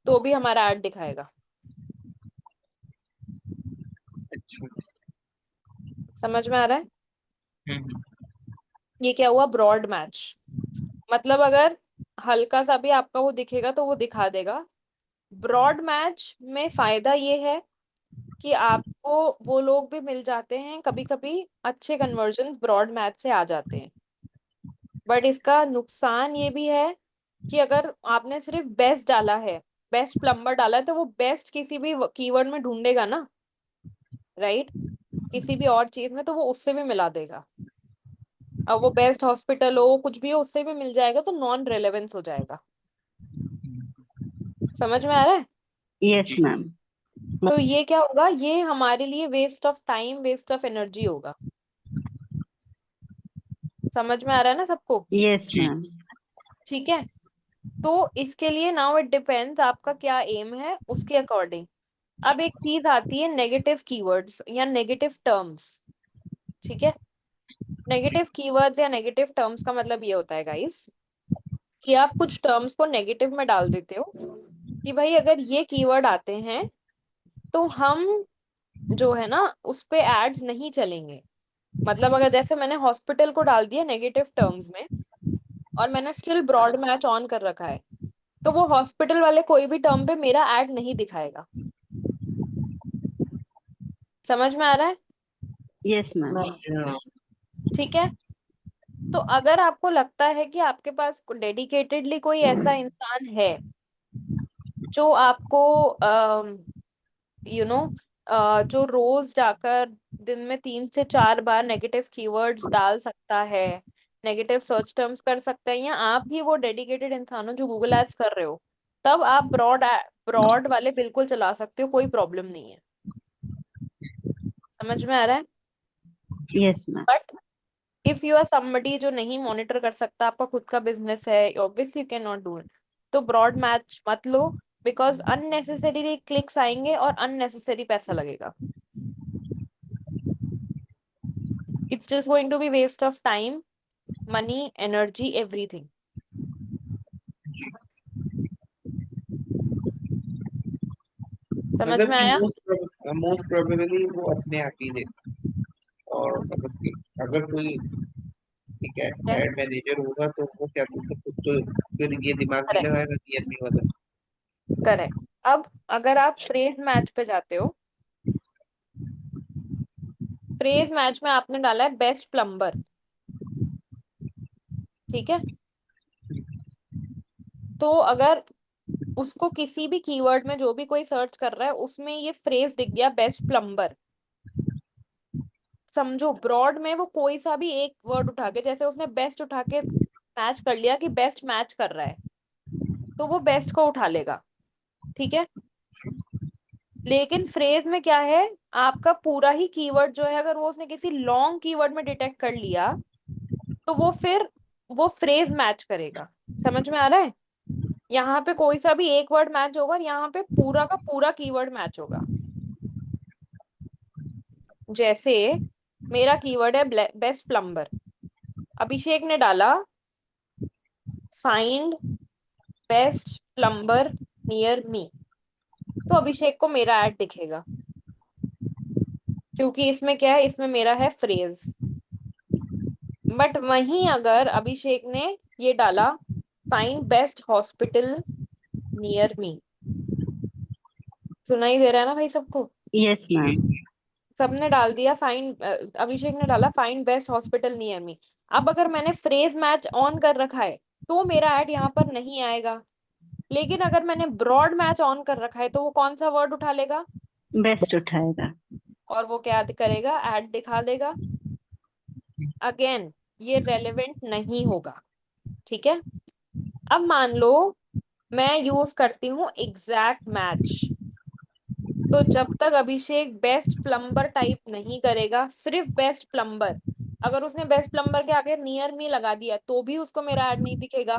तो भी हमारा ऐड दिखाएगा। अच्छा। समझ में आ रहा है? हम्म। ये क्या हुआ? Broad match. मतलब अगर हल्का सा भी आपका वो दिखेगा तो वो दिखा देगा। ब्रॉड मैच में फायदा ये है कि आपको वो लोग भी मिल जाते हैं, कभी कभी अच्छे कन्वर्जन ब्रॉड मैच से आ जाते हैं। बट इसका नुकसान ये भी है कि अगर आपने सिर्फ बेस्ट डाला है, बेस्ट प्लम्बर डाला है, तो वो बेस्ट किसी भी कीवर्ड में ढूंढेगा ना, राइट, किसी भी और चीज में, तो वो उससे भी मिला देगा। अब वो बेस्ट हॉस्पिटल हो, कुछ भी हो, उससे भी मिल जाएगा, तो नॉन रेलेवेंस हो जाएगा। समझ में आ रहा है? यस जी। मैम। तो ये क्या होगा? ये हमारे लिए waste of time, waste of energy होगा। समझ में आ रहा है ना सबको? यस जी। मैम। ठीक है। तो इसके लिए नाउ इट डिपेंड्स आपका क्या एम है, उसके अकॉर्डिंग। अब एक चीज आती है नेगेटिव कीवर्ड्स या नेगेटिव टर्म्स। ठीक है। नेगेटिव कीवर्ड्स या नेगेटिव टर्म्स का मतलब ये होता है गाइस कि आप कुछ टर्म्स को नेगेटिव में डाल देते हो कि भाई अगर ये कीवर्ड आते हैं तो हम जो है ना उस पे एड्स नहीं चलेंगे। मतलब अगर जैसे मैंने हॉस्पिटल को डाल दिया नेगेटिव टर्म्स में और मैंने स्टिल ब्रॉड मैच ऑन कर रखा है, तो वो हॉस्पिटल वाले कोई भी टर्म पे मेरा ऐड नहीं दिखाएगा। समझ में आ रहा है? Yes ma'am. अच्छा। ठीक है। तो अगर आपको लगता है कि आपके पास डेडिकेटेडली कोई ऐसा इंसान है जो आपको यू नो जो रोज जाकर दिन में 3 से 4 बार नेगेटिव कीवर्ड्स डाल सकता है, नेगेटिव सर्च टर्म्स कर सकते हैं, या आप ही वो डेडिकेटेड इंसान हो जो गूगल एड्स कर रहे हो, तब आप ब्रॉड वाले बिल्कुल चला सकते हो, कोई प्रॉब्लम नहीं है। समझ में आ रहा है? Yes ma'am. But if you are somebody जो नहीं मॉनिटर कर सकता, आपका खुद का बिजनेस है, obviously you can not do it, तो ब्रॉड मैच मत लो, बिकॉज अननेसेसरी क्लिक्स आएंगे और अननेसेसरी पैसा लगेगा। It's just going to be waste of time, money, energy, everything. समझ मतलब में कि आया? मोस्ट प्रोबेबली वो अपने आप ही दे। और मतलब कि अगर कोई ठीक है एड मैनेजर होगा तो वो क्या बोलते खुद तो फिर ये दिमाग नहीं करेक्ट, लगाएगा कि आदमी वाला। करेक्ट। अब अगर आप फ्रेज मैच पे जाते हो, फ्रेज मैच में आपने डाला है बेस्ट प्लम्बर। ठीक है। तो अगर उसको किसी भी कीवर्ड में जो भी कोई सर्च कर रहा है उसमें ये फ्रेज दिख गया बेस्ट प्लम्बर, समझो ब्रॉड में वो कोई सा भी एक वर्ड उठा के, जैसे उसने बेस्ट उठा के मैच कर लिया कि बेस्ट मैच कर रहा है, तो वो बेस्ट को उठा लेगा। ठीक है। लेकिन फ्रेज में क्या है, आपका पूरा ही कीवर्ड जो है, अगर वो उसने किसी लॉन्ग कीवर्ड में डिटेक्ट कर लिया तो वो फिर वो फ्रेज मैच करेगा। समझ में आ रहा है? यहाँ पे कोई सा भी एक वर्ड मैच होगा और यहाँ पे पूरा का पूरा कीवर्ड मैच होगा। जैसे मेरा कीवर्ड है बेस्ट प्लम्बर, अभिषेक ने डाला find best plumber near me, तो अभिषेक को मेरा ऐड दिखेगा, क्योंकि इसमें क्या है, इसमें मेरा है फ्रेज। बट वहीं अगर अभिषेक ने ये डाला find best hospital near me, सुनाई दे रहा है ना भाई सबको? यस जी। मैम। सबने डाल दिया फाइंड, अभिषेक ने डाला find best hospital near me. अब अगर मैंने फ्रेज मैच ऑन कर रखा है तो मेरा ऐड यहाँ पर नहीं आएगा, लेकिन अगर मैंने ब्रॉड मैच ऑन कर रखा है तो वो कौन सा वर्ड उठा लेगा बेस्ट उठाएगा। और वो क्या करेगा, ऐड दिखा देगा। अगेन ये रेलेवेंट नहीं होगा। ठीक है। अब मान लो मैं यूज करती हूँ एग्जैक्ट मैच, तो जब तक अभिषेक बेस्ट प्लम्बर टाइप नहीं करेगा, सिर्फ बेस्ट प्लम्बर, अगर उसने बेस्ट प्लम्बर के आगे नियर मी लगा दिया तो भी उसको मेरा ऐड नहीं दिखेगा।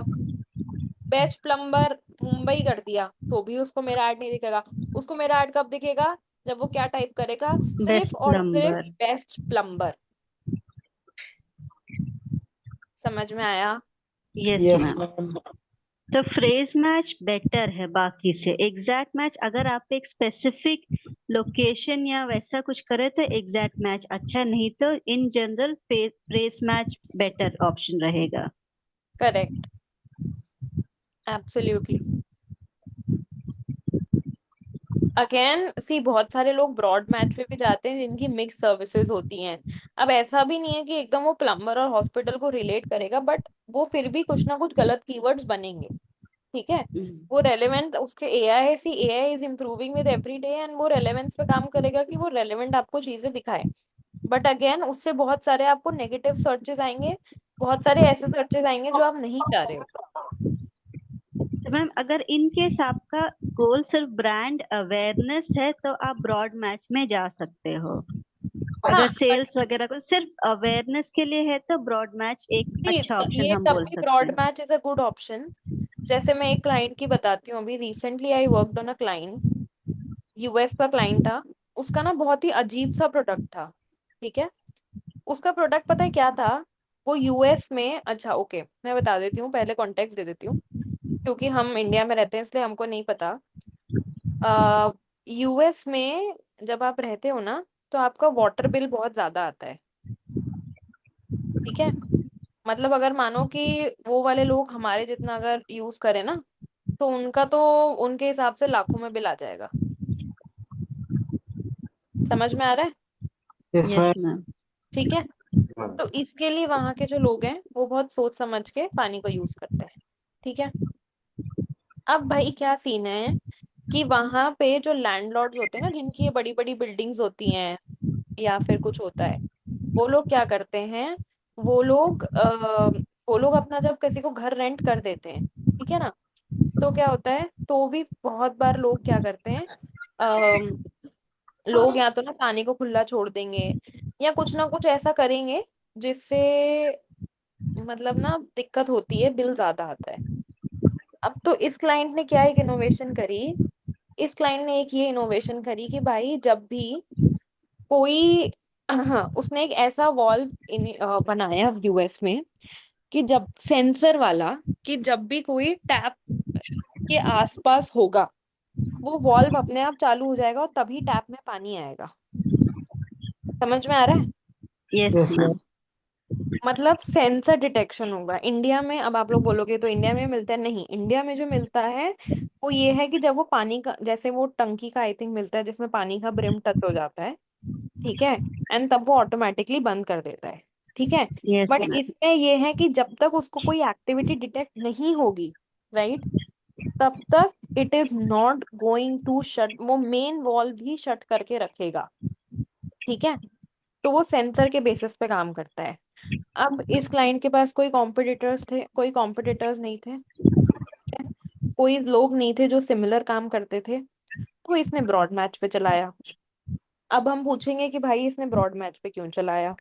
बेस्ट प्लम्बर मुंबई कर दिया तो भी उसको मेरा ऐड नहीं दिखेगा। उसको मेरा ऐड कब दिखेगा? जब वो क्या टाइप करेगा, सिर्फ बेस्ट और सिर्फ प्लम्बर। Best plumber. समझ में आया? Yes yes ma'am. मैम। तो फ्रेज मैच बेटर है बाकी से। एग्जैक्ट मैच अगर आप एक स्पेसिफिक लोकेशन या वैसा कुछ करे तो एग्जैक्ट मैच अच्छा, नहीं तो in general phrase match better option रहेगा। Correct, absolutely. अगेन सी, बहुत सारे लोग ब्रॉड मैच पे भी जाते हैं जिनकी मिक्स सर्विसेज होती हैं। अब ऐसा भी नहीं है कि एकदम वो प्लम्बर और हॉस्पिटल को रिलेट करेगा, बट वो फिर भी कुछ ना कुछ गलत कीवर्ड्स बनेंगे, ठीक है। वो रेलेवेंट उसके AI is improving with every day, and वो रेलेवेंस पे काम करेगा कि वो रेलेवेंट आपको चीजें दिखाए। बट अगेन उससे बहुत सारे आपको नेगेटिव सर्चेस आएंगे, बहुत सारे ऐसे सर्चेस आएंगे जो आप नहीं चाह रहे हो। तो मैम अगर इन केस आपका गोल सिर्फ ब्रांड अवेयरनेस है तो आप ब्रॉड मैच में जा सकते हो। हाँ, अगर सेल्स वगैरह को सिर्फ अवेयरनेस के लिए है तो ब्रॉड मैच एक अच्छा ऑप्शन ये हम तब बोल भी सकते ब्रॉड हैं। Match is a good option. जैसे मैं एक क्लाइंट की बताती हूँ, अभी recently I worked on a client, US का क्लाइंट था। उसका ना बहुत ही अजीब सा प्रोडक्ट था, ठीक है। उसका प्रोडक्ट पता है क्या था? वो यूएस में, अच्छा ओके मैं बता देती हूँ, पहले कॉन्टेक्स्ट दे देती हूँ, क्योंकि हम इंडिया में रहते हैं इसलिए हमको नहीं पता। यूएस में जब आप रहते हो ना, तो आपका वाटर बिल बहुत ज्यादा आता है, ठीक है। मतलब अगर मानो कि वो वाले लोग हमारे जितना अगर यूज करें ना, तो उनका तो उनके हिसाब से लाखों में बिल आ जाएगा। समझ में आ रहा है? Yes yes ma'am. मैम। ठीक है। तो इसके लिए वहां के जो लोग हैं वो बहुत सोच समझ के पानी को यूज करते हैं, ठीक है। अब भाई क्या सीन है कि वहां पे जो लैंडलॉर्ड्स होते हैं ना, जिनकी ये बड़ी बड़ी बिल्डिंग्स होती हैं या फिर कुछ होता है, वो लोग क्या करते हैं, वो लोग वो लोग अपना जब किसी को घर रेंट कर देते हैं, ठीक है ना, तो क्या होता है, तो भी बहुत बार लोग क्या करते हैं, अ, लोग या तो ना पानी को खुला छोड़ देंगे या कुछ ना कुछ ऐसा करेंगे जिससे मतलब ना दिक्कत होती है, बिल ज्यादा आता है। अब तो इस क्लाइंट ने क्या एक इनोवेशन करी, इस क्लाइंट ने एक ये इनोवेशन करी कि भाई जब भी कोई उसने एक ऐसा वॉल्व बनाया यूएस में कि जब सेंसर वाला, कि जब भी कोई टैप के आसपास होगा, वो वॉल्व अपने आप चालू हो जाएगा और तभी टैप में पानी आएगा। समझ में आ रहा है? Yes yes ma'am. मैम। मतलब सेंसर डिटेक्शन होगा इंडिया में। अब आप लोग बोलोगे तो इंडिया में मिलता है, नहीं, इंडिया में जो मिलता है वो ये है कि जब वो पानी का, जैसे वो टंकी का आई थिंक मिलता है जिसमें पानी का ब्रिम टच हो जाता है, ठीक है, एंड तब वो ऑटोमेटिकली बंद कर देता है, ठीक है। Yes but ma'am. इसमें ये है कि जब तक उसको कोई एक्टिविटी डिटेक्ट नहीं होगी, राइट, तब तक it is not going to shut, वो मेन वॉल्व भी शट करके रखेगा, ठीक है। तो वो सेंसर के बेसिस पे काम करता है। अब इस क्लाइंट के पास कोई कॉम्पिटिटर्स थे, कोई कॉम्पिटिटर्स नहीं थे, ठीक है? कोई लोग नहीं थे जो सिमिलर काम करते थे, तो इसने ब्रॉड मैच पे चलाया। अब हम पूछेंगे कि भाई इसने ब्रॉड मैच पे क्यों चलाया?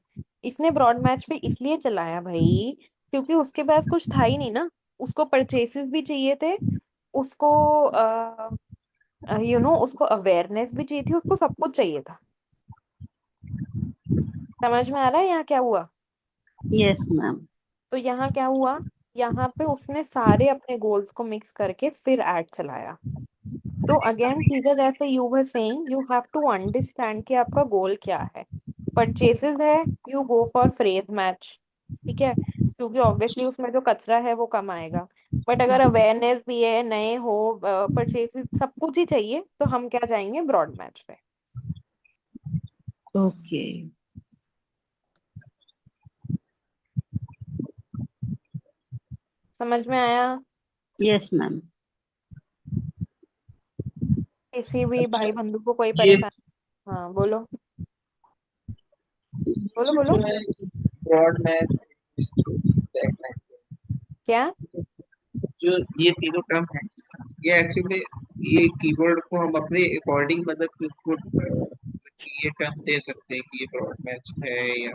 इसने ब्रॉड मैच पे इसलिए चलाया भाई, क्योंकि उसके पास कुछ था ही नहीं ना। उसको परचेसेस भी चाहिए थे, उसको उसको अवेयरनेस भी चाहिए थी, उसको सब कुछ चाहिए था। समझ में आ रहा है यहाँ क्या हुआ? Yes ma'am. तो यहाँ क्या हुआ, यहाँ पे उसने सारे अपने गोल्स को मिक्स करके फिर ऐड चलाया। तो अगेन चीजें जैसे you were saying, you have to understand कि आपका गोल क्या है। परचेसेस है, you go for phrase match, ठीक है, क्योंकि ऑब्वियसली उसमें जो कचरा है वो कम आएगा। बट अगर अवेयरनेस भी है, नए हो, परचेसेस सब कुछ ही चाहिए, तो हम क्या जाएंगे, ब्रॉड मैच पे। ओके। समझ में आया? Yes ma'am. किसी भी अच्छा, भाई बंधु को कोई ये परेशानी? हाँ बोलो, बोलो ये बोलो। जो है ब्रॉड मैच, क्या? जो ये तीनों टर्म है, ये एक्चुअली ये कीवर्ड को हम अपने अकॉर्डिंग मतलब कि उसको ये टर्म दे सकते हैं कि ये ब्रॉड मैच है, या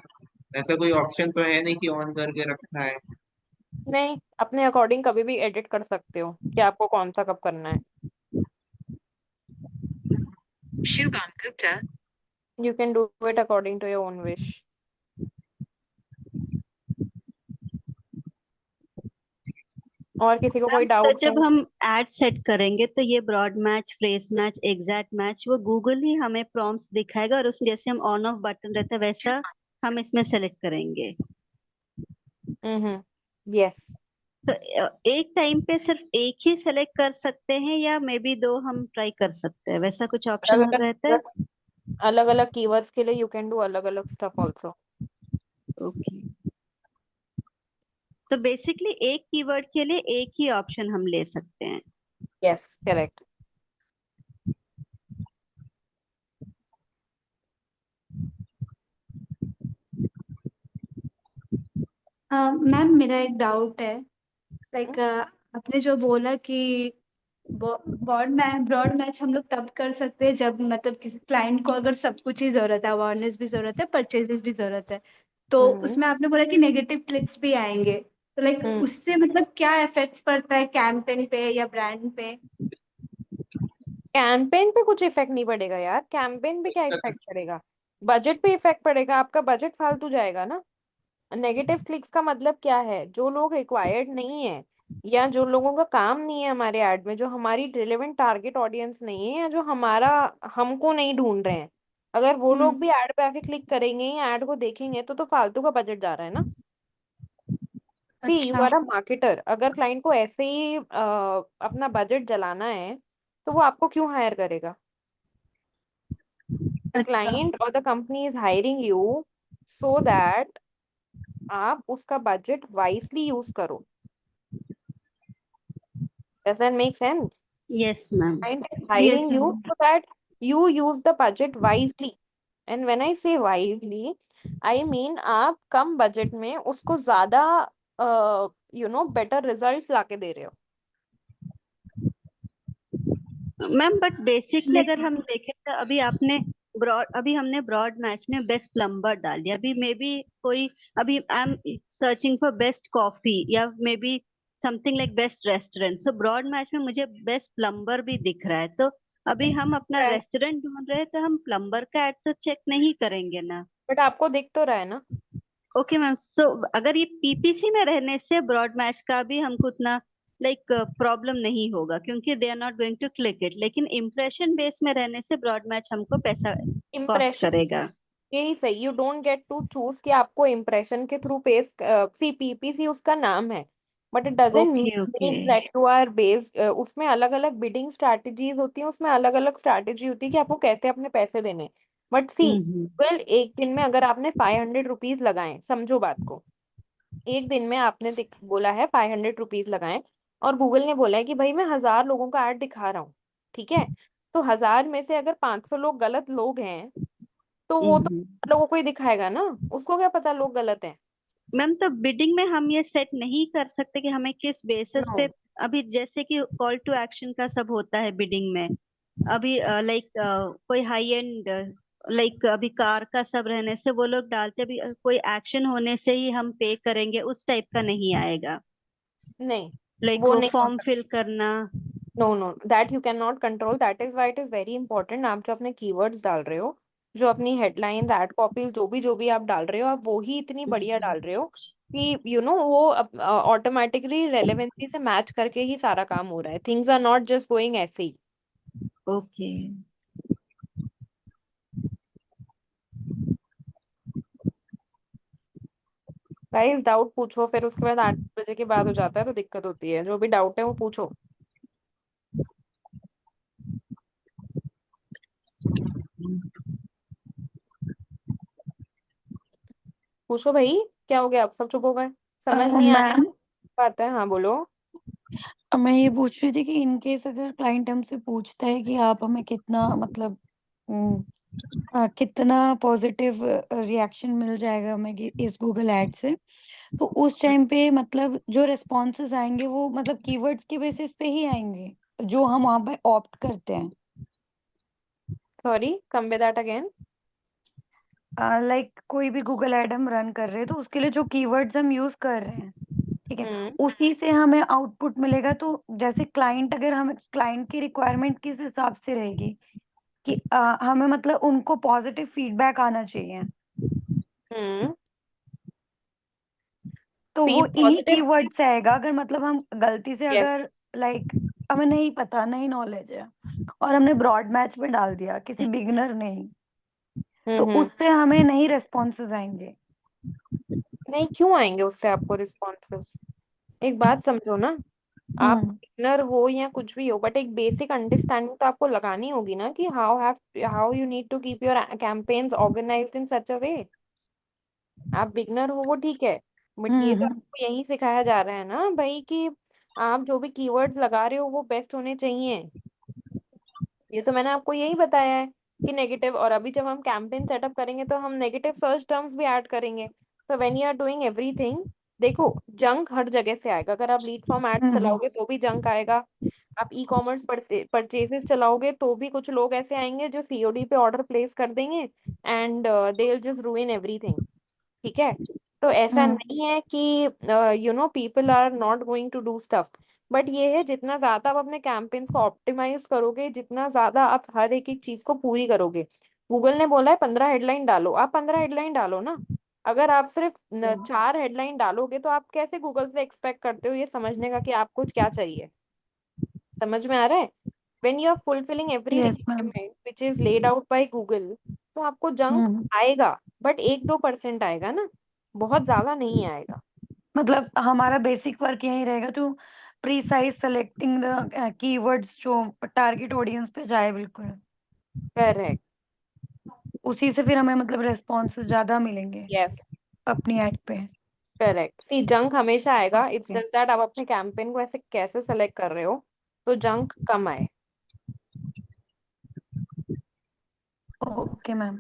ऐसा कोई ऑप्शन तो है नहीं कि ऑन करके रखा है। नहीं, अपने अकॉर्डिंग कभी भी एडिट कर सकते हो कि आपको कौन सा कब करना है। Shubham Gupta. You can do it according to your own wish. और किसी को कोई मैम तो डाउट जब है? हम एड सेट करेंगे तो ये broad match, phrase match, exact match वो गूगल ही हमें प्रॉम्प्ट्स दिखाएगा और उसमें जैसे हम ऑन ऑफ बटन रहता है वैसा हम इसमें सेलेक्ट करेंगे। यस। तो एक टाइम पे सिर्फ एक ही सेलेक्ट कर सकते हैं या मे बी दो हम ट्राई कर सकते हैं, वैसा कुछ अलग ऑप्शन रहता है? अलग अलग कीवर्ड्स के लिए यू कैन डू अलग अलग स्टफ आल्सो। ओके, तो बेसिकली एक कीवर्ड के लिए एक ही ऑप्शन हम ले सकते हैं। Yes correct. मैम मेरा एक डाउट है, लाइक आपने जो बोला कि ब्रॉड मैच हम लोग तब कर सकते हैं जब मतलब किसी क्लाइंट को अगर सब कुछ ही जरूरत है, अवेयरनेस भी जरूरत है, परचेजेस भी जरूरत है, तो हम्म उसमें आपने बोला कि नेगेटिव क्लिक्स भी आएंगे, तो लाइक हम्म उससे मतलब क्या इफेक्ट पड़ता है कैंपेन पे या ब्रांड पे? कैंपेन पे कुछ इफेक्ट नहीं पड़ेगा यार, कैंपेन पे क्या इफेक्ट पड़ेगा? बजट पे इफेक्ट पड़ेगा, आपका बजट फालतू जाएगा ना। नेगेटिव क्लिक्स का मतलब क्या है? जो लोग रिक्वायर्ड नहीं है या जो लोगों का काम नहीं है हमारे ऐड में, जो हमारी रिलेवेंट टारगेट ऑडियंस नहीं है या जो हमारा हमको नहीं ढूंढ रहे हैं, अगर वो लोग भी ऐड पे आके क्लिक करेंगे या ऐड को देखेंगे तो फालतू का बजट जा रहा है ना। सी यू अच्छा। आर अ मार्केटर, अगर क्लाइंट को ऐसे ही अपना बजट जलाना है तो वो आपको क्यों हायर करेगा? द अच्छा। क्लाइंट और the company is hiring you so that आप उसका बजट वाइजली यूज करो। Does that make sense? Yes ma'am. Client is yes hiring you ma'am. so that you use the budget wisely. And when I say wisely, I mean आप कम budget में उसको ज्यादा better results लाके दे रहे हो। Ma'am but basically अगर लेकिन हम देखें तो अभी हमने ब्रॉड मैच में बेस्ट प्लम्बर डाल दिया, अभी मे बी कोई, अभी I am searching for best coffee या may B something like best restaurant, so broad match में मुझे बेस्ट प्लम्बर भी दिख रहा है, तो अभी हम अपना रेस्टोरेंट ढूंढ रहे हैं तो हम प्लम्बर का एड तो चेक नहीं करेंगे ना। बट आपको दिख तो रहा है ना। ओके मैम, तो अगर ये पीपीसी में रहने से ब्रॉड मैच का भी हमको उतना लाइक प्रॉब्लम नहीं होगा क्योंकि they are not going to click it, लेकिन इम्प्रेशन बेस में रहने से ब्रॉड मैच हमको पैसा कॉस्ट इम्प्रेशन करेगा। यही सही, you don't get to choose कि आपको इम्प्रेशन के थ्रू पेस सी पीपीसी उसका नाम है, but it doesn't okay okay. Mean that you are based. उसमें अलग अलग बिडिंग स्ट्रैटेजीज होती हैं, उसमें अलग अलग स्ट्रैटेजी होती है कि आपको कैसे अपने पैसे देने। But C hmm. वेल, एक दिन में अगर आपने 500 रुपीज लगाए, समझो बात को, एक दिन में आपने बोला है 500 रुपीज लगाएं और गूगल ने बोला है कि भाई मैं 1000 लोगों का ऐड दिखा रहा हूँ, ठीक है? तो 1000 में से अगर 500 लोग गलत लोग हैं तो वो तो हम्म। लोगों को ही दिखाएगा ना, उसको क्या पता लोग गलत हैं। मैम तो बिडिंग में हम ये सेट नहीं कर सकते कि हमें किस बेसिस नो, पे, अभी जैसे कि कॉल टू एक्शन का सब होता है बिडिंग में, अभी लाइक कोई हाई एंड लाइक अभी कार का सब रहने से वो लोग डालते, अभी कोई एक्शन होने से ही हम पे करेंगे उस टाइप का नहीं आएगा, नहीं लाइक वो वो नहीं हो फॉर्म सकता। फिल करना। No no, that you can not control, that is why it is very important. आप जो अपने कीवर्ड्स डाल रहे हो, जो अपनी हेडलाइंस, एड कॉपीज, जो भी आप डाल रहे हो, आप वो ही इतनी बढ़िया डाल रहे हो कि वो ऑटोमेटिकली रेलेवेंसी से मैच करके ही सारा काम हो रहा है। Things are not just going ऐसे ही। ओके। गाइस डाउट पूछो, फिर उसके बाद 8 बजे के बाद हो जाता है तो दिक्कत होती है। जो भी डाउट है वो पूछो। पूछो भाई, क्या हो गया? आप सब चुप हो गए, समझ नहीं आ रहा मैम बात है? हाँ बोलो। मैं ये पूछ रही थी कि इन केस अगर क्लाइंट हमसे पूछता है कि आप हमें कितना मतलब कितना पॉजिटिव रिएक्शन मिल जाएगा हमें इस गूगल एड से, तो उस टाइम पे मतलब जो रिस्पॉन्सेज आएंगे वो मतलब कीवर्ड्स के बेसिस पे ही आएंगे जो हम वहाँ पे ऑप्ट करते हैं। Sorry, come with that again. Like कोई भी गूगल एड हम रन कर रहे हैं तो उसके लिए जो कीवर्ड्स हम यूज कर रहे हैं, ठीक है, हम्म उसी से हमें आउटपुट मिलेगा। तो जैसे क्लाइंट, अगर हमें क्लाइंट की रिक्वायरमेंट किस हिसाब से रहेगी कि हमें मतलब उनको पॉजिटिव फीडबैक आना चाहिए, हम्म तो सी वो इन्हीं पॉजिटिव कीवर्ड से आएगा। अगर मतलब हम गलती से यस अगर लाइक हमें नहीं पता, नहीं नॉलेज है और हमने ब्रॉड मैच में डाल दिया किसी बिगिनर ने ही, तो उससे हमें नहीं रेस्पॉन्सेज आएंगे। नहीं, क्यों आएंगे उससे आपको रिस्पॉन्सेस? एक बात समझो ना, आप हम्म बिगनर हो या कुछ भी हो, बट एक बेसिक अंडरस्टैंडिंग तो आपको लगानी होगी ना कि how you need to keep your campaigns organized in such a way. आप बिगनर हो वो ठीक है, बट ये तो हम्म आपको यही सिखाया जा रहा है ना भाई कि आप जो भी कीवर्ड्स लगा रहे हो वो बेस्ट होने चाहिए। ये तो मैंने आपको यही बताया है कि नेगेटिव, और अभी जब हम कैंपेन सेटअप करेंगे तो हम नेगेटिव सर्च टर्म्स भी ऐड करेंगे। तो when you are doing everything, देखो जंक हर जगह से आएगा। अगर आप लीड फॉर्म एड्स हम्म चलाओगे तो भी जंक आएगा। आप ई कॉमर्स परचेजेस चलाओगे तो भी कुछ लोग ऐसे आएंगे जो सीओडी पे ऑर्डर प्लेस कर देंगे and they will just ruin everything. ठीक है, तो ऐसा हम्म नहीं है कि people are not going to do stuff, but ये है जितना ज्यादा आप अपने कैंपेन्स को ऑप्टिमाइज करोगे, जितना ज्यादा आप हर एक एक चीज को पूरी करोगे। गूगल ने बोला है 15 हेडलाइन डालो, आप 15 हेडलाइन डालो ना। अगर आप सिर्फ 4 हेडलाइन डालोगे तो आप कैसे गूगल से एक्सपेक्ट करते हो ये समझने का कि आपको क्या चाहिए? समझ में आ रहा है? when you are fulfilling every yes ma'am. requirement which is laid out by Google, तो आपको जंक हम्म आएगा, बट 1-2% आएगा ना, बहुत ज्यादा नहीं आएगा। मतलब हमारा बेसिक वर्क यही रहेगा to precise selecting the keywords जो टारगेट ऑडियंस पे जाए बिल्कुल। करेक्ट। उसी से फिर हमें मतलब रेस्पॉन्सेज ज्यादा मिलेंगे यस, अपनी ऐड पे। करेक्ट। सी जंक हमेशा आएगा, इट्स ओके जस्ट दैट आप अपने कैंपेन को ऐसे कैसे सेलेक्ट कर रहे हो तो जंक कम आए। Okay ma'am.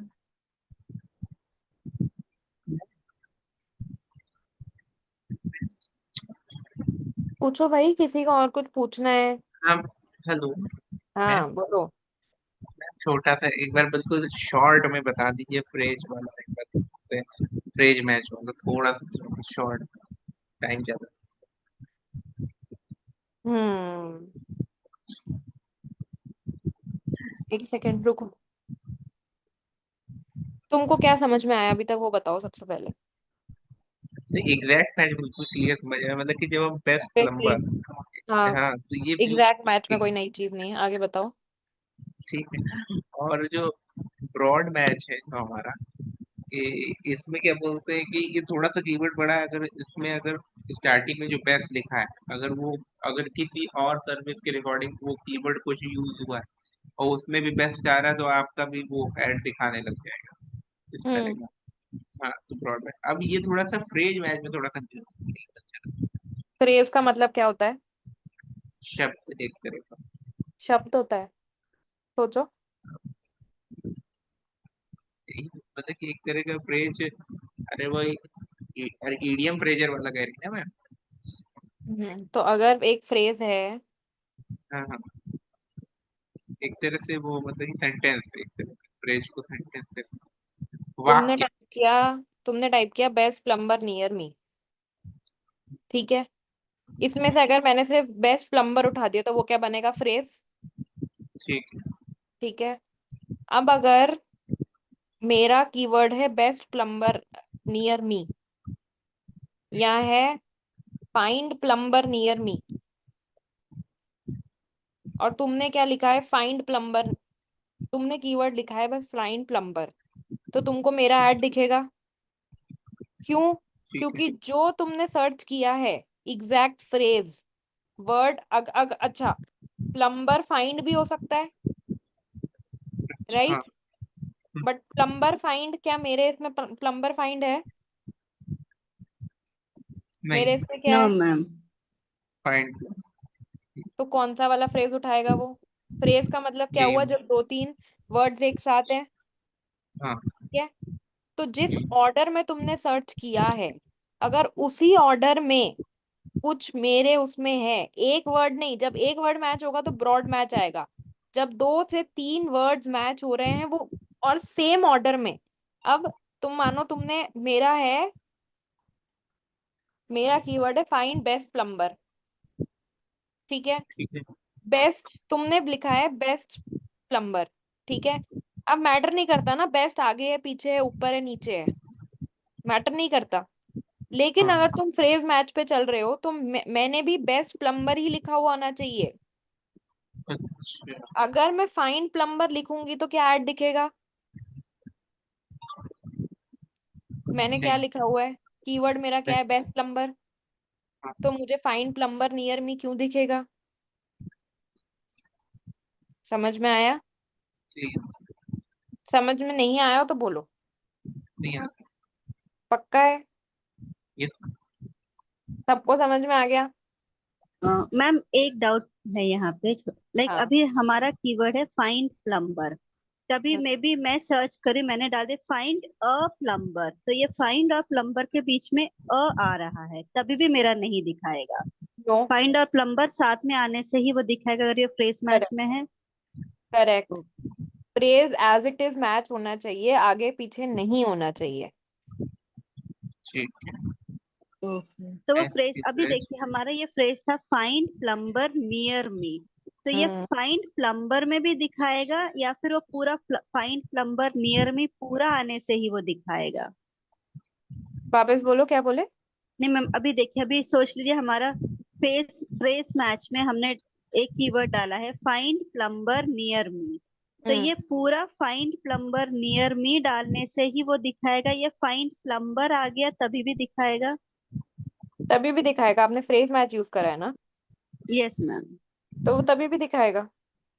पूछो भाई, किसी को और कुछ पूछना है? हाँ। हेलो मैम, हाँ बोलो। छोटा सा एक बार बिल्कुल शॉर्ट में बता दीजिए फ्रेज वाला, एक बार फ्रेज मैच वाला थोड़ा सा शॉर्ट, टाइम ज्यादा। हम्म, एक सेकेंड रुको। तुमको क्या समझ में आया अभी तक वो बताओ सबसे पहले। एग्जैक्ट मैच बिल्कुल क्लियर समझ आया, मतलब कि जब हम बेस्ट एग्जैक्टली। प्लम्बर, हाँ, हाँ तो ये एग्जैक्ट मैच में कोई नई चीज नहीं है, आगे बताओ। ठीक है। और जो ब्रॉड मैच है जो हमारा, कि इसमें क्या बोलते हैं कि ये थोड़ा सा कीवर्ड बड़ा है, अगर इसमें अगर स्टार्टिंग में जो बेस्ट लिखा है, अगर वो अगर किसी और सर्विस के रिकॉर्डिंग वो कीवर्ड कुछ यूज हुआ है और उसमें भी बेस्ट आ रहा है, तो आपका भी वो एड दिखाने लग जाएगा इस तरह हम्म, का। हाँ तो ब्रॉड मैच, अब ये थोड़ा सा फ्रेज मैच में थोड़ा कंफ्यूज, फ्रेज का मतलब क्या होता है? शब्द एक तरह का, शब्द होता है, सोचो। मतलब कि एक तरह का फ्रेज, अरे वो अरे ईडीएम फ्रेजर वाला कह रही है ना मैं। तो अगर एक फ्रेज है, हाँ हाँ, एक तरह से वो मतलब कि सेंटेंस, एक तरह से फ्रेज को सेंटेंस के तुमने वाक्य। टाइप किया तुमने टाइप किया बेस्ट प्लम्बर नियर मी, ठीक है, इसमें से अगर मैंने सिर्फ बेस्ट प्लम्बर उठा दिया तो वो क्या बनेगा? फ्रेज। ठीक है। ठीक है, अब अगर मेरा कीवर्ड है बेस्ट प्लम्बर नियर मी, या है फाइंड प्लम्बर नियर मी, और तुमने क्या लिखा है? Find plumber. तुमने कीवर्ड लिखा है बस फाइंड प्लम्बर, तो तुमको मेरा ऐड दिखेगा। क्यों? ठीक है। क्योंकि जो तुमने सर्च किया है एग्जैक्ट फ्रेज वर्ड, अच्छा, प्लम्बर फाइंड भी हो सकता है, हाँ। राइट? बट प्लम्बर फाइंड, क्या मेरे इसमें प्लम्बर फाइंड है? मेरे नहीं, इसमें क्या नो है? मैम। फाइंड तो कौन सा वाला फ्रेज उठाएगा वो? फ्रेज का मतलब क्या हुआ? नेम। जब 2-3 वर्ड्स एक साथ हैं। हाँ। ठीक है, तो जिस ऑर्डर में तुमने सर्च किया है, अगर उसी ऑर्डर में कुछ मेरे उसमें है, एक वर्ड नहीं, जब एक वर्ड मैच होगा तो ब्रॉड मैच आएगा। जब 2 से 3 वर्ड्स मैच हो रहे हैं वो, और सेम ऑर्डर में, अब तुम मानो तुमने मेरा कीवर्ड है फाइंड बेस्ट प्लम्बर, ठीक है, ठीक है। बेस्ट तुमने लिखा है बेस्ट प्लम्बर, ठीक है। अब मैटर नहीं करता ना बेस्ट आगे है पीछे है ऊपर है नीचे है, मैटर नहीं करता। लेकिन हाँ अगर तुम फ्रेज मैच पे चल रहे हो तो मैंने भी बेस्ट प्लम्बर ही लिखा हुआ आना चाहिए। अच्छा अगर मैं फाइन प्लम्बर लिखूंगी तो क्या ऐड दिखेगा? मैंने क्या नहीं लिखा हुआ है? कीवर्ड मेरा क्या है? Best best plumber. तो मुझे फाइन प्लम्बर नियर मी क्यों दिखेगा? समझ में आया? समझ में नहीं आया हो तो बोलो। नहीं आता। पक्का है? यस सबको समझ में आ गया? मैम एक डाउट है यहाँ पे, लाइक हाँ। अभी हमारा कीवर्ड है फाइंड प्लम्बर, तभी हम्म, मे बी मैं सर्च करी, मैंने डाल दिया फाइंड अ प्लम्बर, तो ये फाइंड और प्लम्बर के बीच में अ आ रहा है, तभी भी मेरा नहीं दिखाएगा। नो। फाइंड और प्लम्बर साथ में आने से ही वो दिखाएगा अगर ये फ्रेज मैच करेक्ट। में है। Correct. Phrase as it is match होना चाहिए, आगे पीछे नहीं होना चाहिए। ठीक है। ओके, तो वो ऐसे फ्रेज ही अभी फ्रेज देखिए हमारा ये फ्रेज था फाइंड प्लम्बर नियर मी, तो ये हम्म। फाइंड प्लम्बर में भी दिखाएगा या फिर वो पूरा फाइंड प्लम्बर नियर मी पूरा आने से ही वो दिखाएगा? वापस बोलो, क्या बोले? नहीं मैम अभी देखिए, अभी सोच लीजिए हमारा फेस फ्रेज मैच में हमने एक कीवर्ड डाला है फाइंड प्लम्बर नियर मी, तो हम्म। ये पूरा फाइंड प्लम्बर नियर मी डालने से ही वो दिखाएगा, ये फाइंड प्लम्बर आ गया तभी भी दिखाएगा? तभी भी दिखाएगा, आपने फ्रेज मैच यूज करा है ना, यस मैम। तो वो तभी भी दिखाएगा।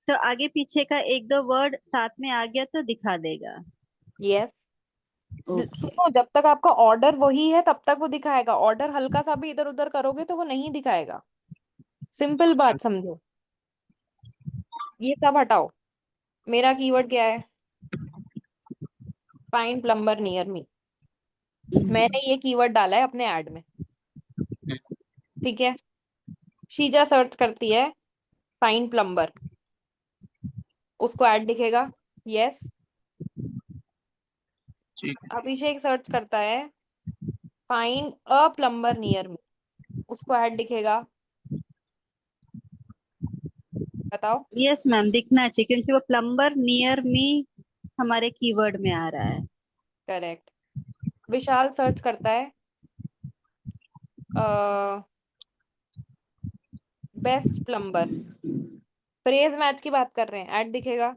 तो आगे पीछे का एक दो वर्ड साथ में आ गया तो दिखा देगा? यस। ओके। सुनो, जब तक आपका ऑर्डर वही है तब तक वो दिखाएगा, ऑर्डर हल्का सा भी इधर उधर करोगे तो वो नहीं दिखाएगा। सिंपल बात समझो। ये सब हटाओ। मेरा कीवर्ड क्या है? Find plumber near me. मैंने ये कीवर्ड डाला है अपने ऐड में, ठीक है। शीजा सर्च करती है फाइंड प्लम्बर, उसको ऐड दिखेगा। यस। ठीक है। अभिषेक सर्च करता है find a plumber near me, उसको ऐड दिखेगा। बताओ। यस मैम दिखना चाहिए क्योंकि वो प्लम्बर नियर मी हमारे कीवर्ड में आ रहा है। करेक्ट। विशाल सर्च करता है बेस्ट प्लम्बर, फ्रेज मैच की बात कर रहे हैं, ऐड दिखेगा?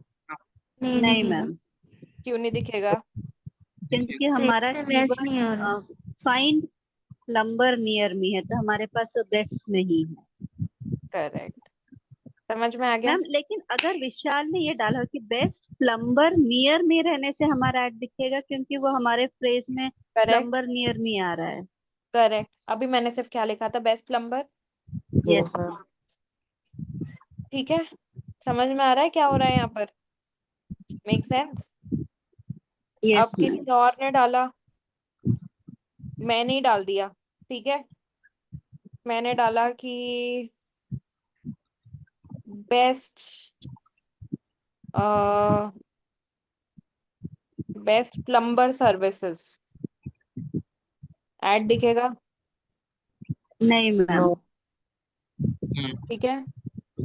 नहीं नहीं दिखेगा। मैम, क्यों नहीं दिखेगा? क्योंकि फ्रेज हमारा से मैच नहीं हो रहा। Keyword find plumber near me है, तो हमारे पास बेस्ट नहीं है। करेक्ट। समझ में आ गया? मैम लेकिन अगर विशाल ने ये डाला हो कि बेस्ट प्लम्बर नियर मी रहने से हमारा ऐड दिखेगा, क्योंकि वो हमारे फ्रेज में करेक्ट। प्लम्बर नियर मी आ रहा है। करेक्ट। अभी मैंने सिर्फ क्या लिखा था? Best plumber. यस ठीक है। समझ में आ रहा है क्या हो रहा है यहाँ पर? Make sense? यस अब मैम। किसी और ने डाला, मैंने ही डाल दिया, ठीक है। मैंने डाला कि best best plumber services, add दिखेगा? नहीं मैम। ठीक है।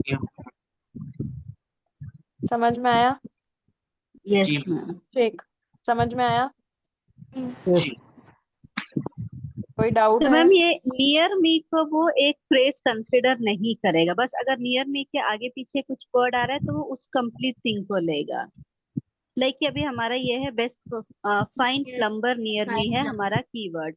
ये समझ में आया? यस जी मैम। ठीक। समझ में आया? यस। जी कोई डाउट तो है? मैम ये नियर मी को वो एक फ्रेज कंसिडर नहीं करेगा, बस अगर नियर मी के आगे पीछे कुछ वर्ड आ रहा है तो वो उस कंप्लीट थिंग को लेगा। लाइक कि अभी हमारा ये है best find plumber near me है हमारा कीवर्ड,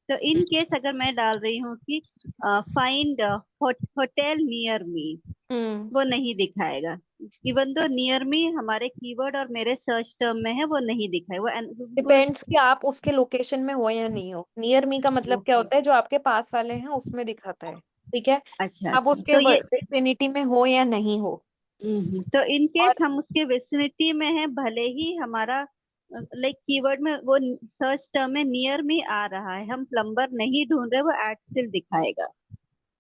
तो इन केस अगर मैं डाल रही हूँ कि फाइंड होटल नियर मी, हम्म। वो नहीं दिखाएगा। इवन दो नियर मी हमारे कीवर्ड और मेरे सर्च टर्म में है, वो नहीं दिखाएगा वो डिपेंड्स कि आप उसके लोकेशन में हो या नहीं हो। नियर मी का मतलब क्या ओके। होता है? जो आपके पास वाले हैं उसमें दिखाता है, ठीक है। अच्छा आप अच्छा, उसके तो ये विसिनिटी में हो या नहीं हो। तो इन केस और हम उसके विसिनिटी में है, भले ही हमारा लाइक कीवर्ड में वो सर्च टर्म में नियर मी आ रहा है, हम प्लम्बर नहीं ढूंढ रहे, वो एड स्टिल दिखाएगा?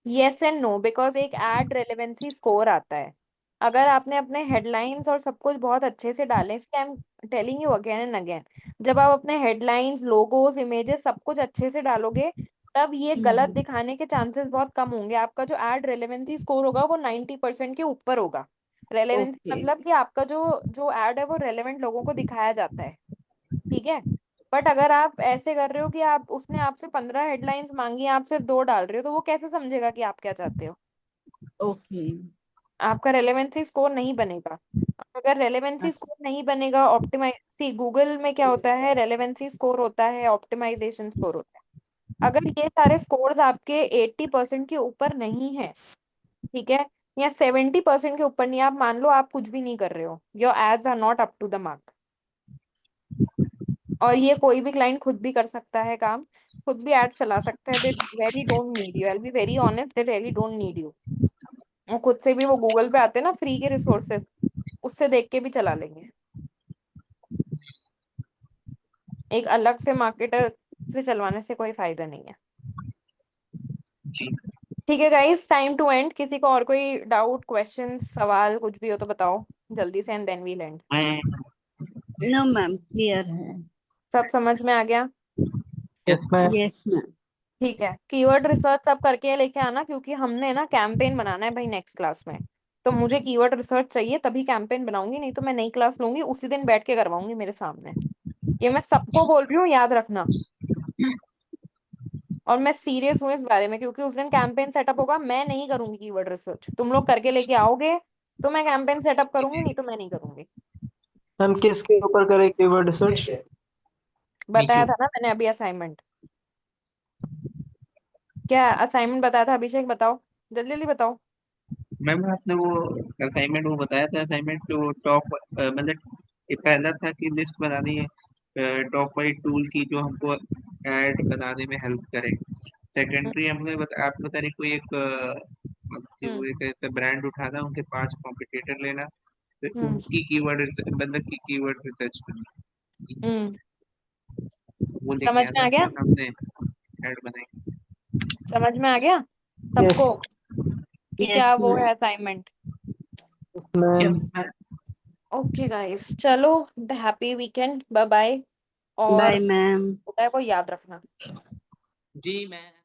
यस एंड नो, बिकॉज एक एड रेलेवेंसी स्कोर आता है। अगर आपने अपने हेडलाइंस और सब कुछ बहुत अच्छे से डाले, I am telling you again and again, जब आप अपने हेडलाइंस, लोगोस, इमेजेस सब कुछ अच्छे से डालोगे तब ये गलत हम्म। दिखाने के चांसेस बहुत कम होंगे। आपका जो एड रेलेवेंसी स्कोर होगा वो 90% के ऊपर होगा। Relevancy okay. मतलब कि आपका जो जो एड है वो रेलेवेंट लोगों को दिखाया जाता है, ठीक है। बट अगर आप ऐसे कर रहे हो कि आप उसने आपसे 15 हेडलाइंस मांगी, आप सिर्फ 2 डाल रहे हो, तो वो कैसे समझेगा कि आप क्या चाहते हो? ओके। आपका रेलेवेंसी स्कोर नहीं बनेगा। अगर रेलेवेंसी स्कोर नहीं बनेगा, ऑप्टिमाइज सी गूगल में क्या होता है, रेलेवेंसी स्कोर होता है, ऑप्टिमाइजेशन स्कोर होता है। अगर ये सारे स्कोर्स आपके 80% के ऊपर नहीं है, ठीक है, या 70% के ऊपर नहीं, आप मान लो आप कुछ भी नहीं कर रहे हो, your ads are not up to the mark, और ये कोई भी क्लाइंट खुद भी कर सकता है काम, खुद भी एड्स चला सकता है, they very don't need you, I will be very honest, they really don't need you. और खुद से भी वो गूगल पे आते हैं ना फ्री के रिसोर्सेज, उससे देख के भी चला लेंगे। एक अलग से मार्केटर से चलवाने से कोई फायदा नहीं है। जी। ठीक है गाइस, टाइम टू एंड। किसी को और कोई डाउट, क्वेश्चन, सवाल कुछ भी हो तो बताओ जल्दी से, and then we'll end. No ma'am, clear है। सब समझ में आ गया? यस मैं यस मैम। ठीक है, कीवर्ड रिसर्च सब करके लेके आना, क्योंकि हमने ना कैंपेन बनाना है भाई नेक्स्ट क्लास में। तो मुझे कीवर्ड रिसर्च चाहिए, तभी कैंपेन बनाऊंगी, नहीं तो मैं नई क्लास लूंगी उसी दिन बैठ के करवाऊंगी मेरे सामने। ये मैं सबको बोल रही हूँ, याद रखना। और मैं सीरियस हूँ इस बारे में, क्योंकि उस दिन कैंपेन सेटअप होगा, मैं नहीं करूंगी कीवर्ड रिसर्च, तुम लोग करके लेके आओगे तो मैं कैंपेन सेटअप करूंगी, नहीं तो मैं नहीं करूंगी। हम किसके ऊपर करें कीवर्ड रिसर्च? बताया मीशो। था ना मैंने अभी असाइनमेंट। क्या असाइनमेंट बताया था अभिषेक? बताओ जल्दी जल्दी बताओ। मैम आपने वो असाइनमेंट वो बताया था, असाइनमेंट जो टॉप मतलब ये पहला था कि लिस्ट बनानी है टॉप 5 टूल की जो हमको ऐड बनाने में हेल्प करें। सेकेंडरी हमने आप बता रही कोई एक कि वो हम्म एक ऐसा ब्रांड उठाना, उनके 5 कॉम्पिटिटर लेना, फिर हम्म उनकी मतलब की कीवर्ड रिसर्च करनी, हम्म वो लेके समझ में आना आ उनके गया? सामने ऐड बनाएंगे। समझ में आ गया यस सबको कि यस क्या वो मैम। है assignment? Ma'am. Yes ma'am. Okay guys, चलो, the happy weekend, bye bye. और बाय मैम। होता है वो याद रखना। जी मैम।